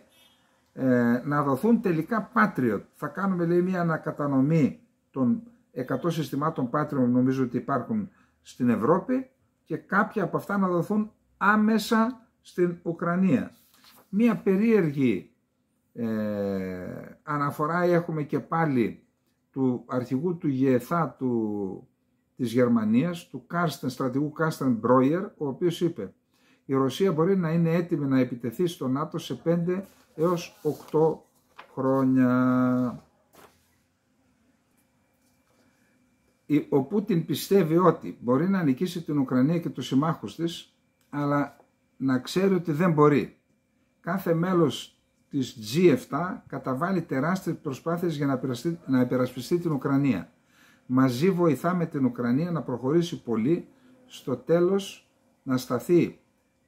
να δοθούν τελικά Patriot. Θα κάνουμε, λέει, μια ανακατανομή των 100 συστημάτων Patriot, νομίζω ότι υπάρχουν στην Ευρώπη, και κάποια από αυτά να δοθούν άμεσα στην Ουκρανία. Μια περίεργη αναφορά έχουμε και πάλι του αρχηγού του ΓΕΘΑ της Γερμανίας, του στρατηγού Κάρστεν Μπρόιερ, ο οποίος είπε: η Ρωσία μπορεί να είναι έτοιμη να επιτεθεί στο ΝΑΤΟ σε 5 έως 8 χρόνια. Ο Πούτιν πιστεύει ότι μπορεί να νικήσει την Ουκρανία και τους συμμάχους της, αλλά να ξέρει ότι δεν μπορεί. Κάθε μέλος της G7 καταβάλει τεράστιες προσπάθειες για να υπερασπιστεί την Ουκρανία. Μαζί βοηθάμε την Ουκρανία να προχωρήσει πολύ, στο τέλος να σταθεί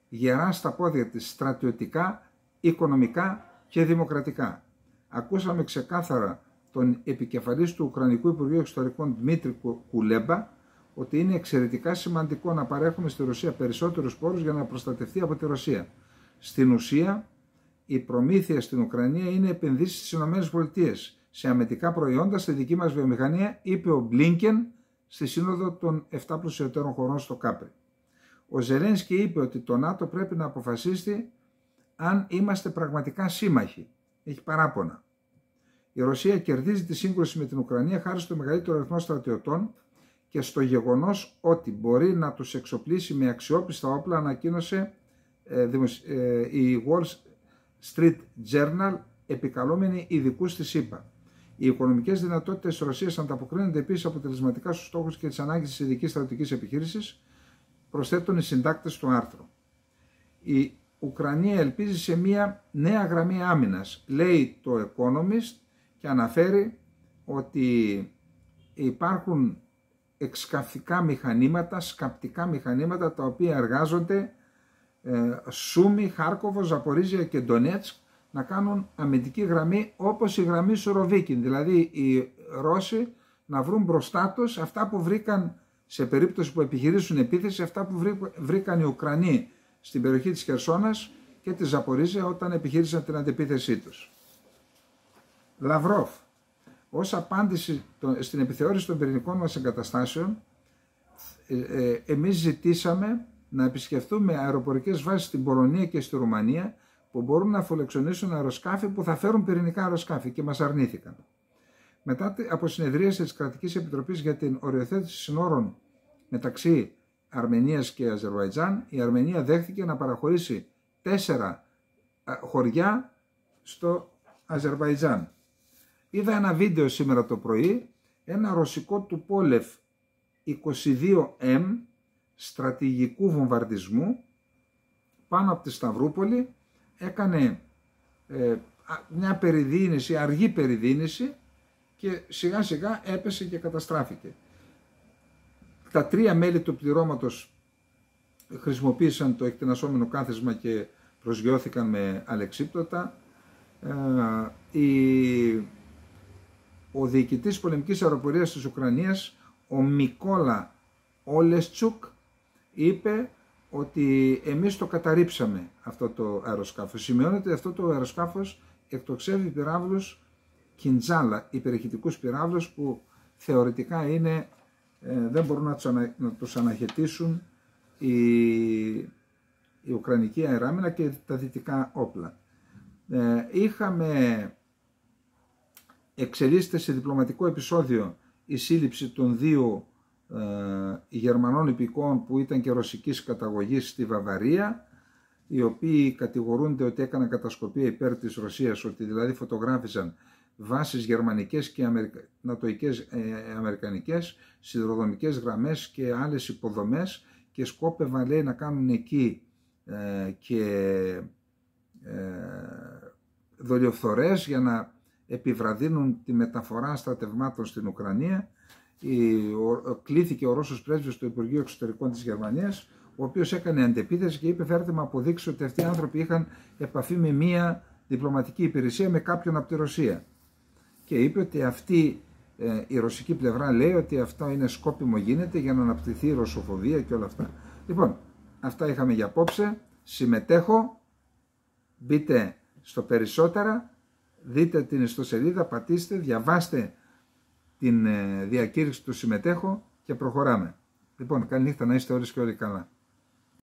γερά στα πόδια της στρατιωτικά, οικονομικά και δημοκρατικά. Ακούσαμε ξεκάθαρα τον επικεφαλής του Ουκρανικού Υπουργείου Εξωτερικών Δημήτρη Κουλέμπα ότι είναι εξαιρετικά σημαντικό να παρέχουμε στη Ρωσία περισσότερους πόρους για να προστατευτεί από τη Ρωσία. Στην ουσία, η προμήθεια στην Ουκρανία είναι επενδύσεις στις ΗΠΑ σε αμυντικά προϊόντα στη δική μας βιομηχανία, είπε ο Μπλίνκεν στη Σύνοδο των 7 πλουσιότερων χωρών στο Κάπρι. Ο Ζελένσκι είπε ότι το ΝΑΤΟ πρέπει να αποφασίσει αν είμαστε πραγματικά σύμμαχοι. Έχει παράπονα. Η Ρωσία κερδίζει τη σύγκρουση με την Ουκρανία χάρη στο μεγαλύτερο αριθμό στρατιωτών και στο γεγονός ότι μπορεί να τους εξοπλίσει με αξιόπιστα όπλα, ανακοίνωσε η Wall Street Journal, επικαλούμενη ειδικούς της ΗΠΑ. Οι οικονομικές δυνατότητες της Ρωσίας ανταποκρίνονται επίσης αποτελεσματικά στους στόχους και τις ανάγκες της ειδικής στρατιωτικής επιχείρησης, προσθέτουν οι συντάκτες του άρθρου. Η Ουκρανία ελπίζει σε μια νέα γραμμή άμυνας, λέει το Economist, και αναφέρει ότι υπάρχουν εξκαυθικά μηχανήματα, σκαπτικά μηχανήματα, τα οποία εργάζονται Σούμι, Χάρκοβο, Ζαπορίζια και Ντονέτσκ, να κάνουν αμυντική γραμμή όπως η γραμμή Σουροβίκιν, δηλαδή οι Ρώσοι να βρουν μπροστά τους αυτά που βρήκαν σε περίπτωση που επιχειρήσουν επίθεση, αυτά που βρήκαν οι Ουκρανοί στην περιοχή της Χερσόνας και της Ζαπορίζια όταν επιχείρησαν την αντεπίθεσή τους. Λαυρόφ, ως απάντηση στην επιθεώρηση των πυρηνικών μας εγκαταστάσεων, εμείς ζητήσαμε να επισκεφθούμε αεροπορικές βάσεις στην Πολωνία και στη Ρουμανία που μπορούν να φιλοξενήσουν αεροσκάφη που θα φέρουν πυρηνικά αεροσκάφη, και μας αρνήθηκαν. Μετά από συνεδρίαση της Κρατικής Επιτροπής για την οριοθέτηση συνόρων μεταξύ Αρμενίας και Αζερβαϊτζάν, η Αρμενία δέχθηκε να παραχωρήσει 4 χωριά στο Αζερβαϊτζάν. Είδα ένα βίντεο σήμερα το πρωί, ένα ρωσικό του Πόλεφ 22M στρατηγικού βομβαρδισμού πάνω από τη Σταυρούπολη, έκανε μια περιδίνηση, αργή περιδίνηση, και σιγά σιγά έπεσε και καταστράφηκε. Τα 3 μέλη του πληρώματος χρησιμοποίησαν το εκτενασσόμενο κάθισμα και προσγειώθηκαν με αλεξίπτωτα. Ο διοικητής πολεμικής αεροπορίας της Ουκρανίας, ο Μικόλα Όλεστσουκ, είπε ότι εμείς το καταρρίψαμε αυτό το αεροσκάφος. Σημειώνεται ότι αυτό το αεροσκάφος εκτοξεύει πυράβλους Κιντζάλα, υπερηχητικούς πυράβλους που θεωρητικά είναι, δεν μπορούν να τους αναχαιτήσουν η Ουκρανική αεράμινα και τα δυτικά όπλα. Είχαμε εξελίσσεται σε διπλωματικό επεισόδιο η σύλληψη των 2 Γερμανών υπηκόων που ήταν και ρωσικής καταγωγής στη Βαβαρία, οι οποίοι κατηγορούνται ότι έκαναν κατασκοπία υπέρ της Ρωσίας, ότι δηλαδή φωτογράφησαν βάσεις γερμανικές και νατοικές αμερικανικές, σιδηροδρομικές γραμμές και άλλες υποδομές, και σκόπευαν, λέει, να κάνουν εκεί και δολιοφθορές για να επιβραδύνουν τη μεταφορά στρατευμάτων στην Ουκρανία. Κλήθηκε ο Ρώσος πρέσβης του Υπουργείου Εξωτερικών της Γερμανίας, ο οποίος έκανε αντεπίθεση και είπε: φέρτε με αποδείξεις ότι αυτοί οι άνθρωποι είχαν επαφή με μία διπλωματική υπηρεσία, με κάποιον από τη Ρωσία. Και είπε ότι αυτή η ρωσική πλευρά λέει ότι αυτό είναι σκόπιμο, γίνεται για να αναπτυχθεί η ρωσοφοβία και όλα αυτά. Λοιπόν, αυτά είχαμε για απόψε. Συμμετέχω, μπείτε στο περισσότερα, δείτε την ιστοσελίδα, πατήστε, διαβάστε την διακήρυξη του συμμετέχω και προχωράμε. Λοιπόν, καλή νύχτα, να είστε όλες και όλοι καλά.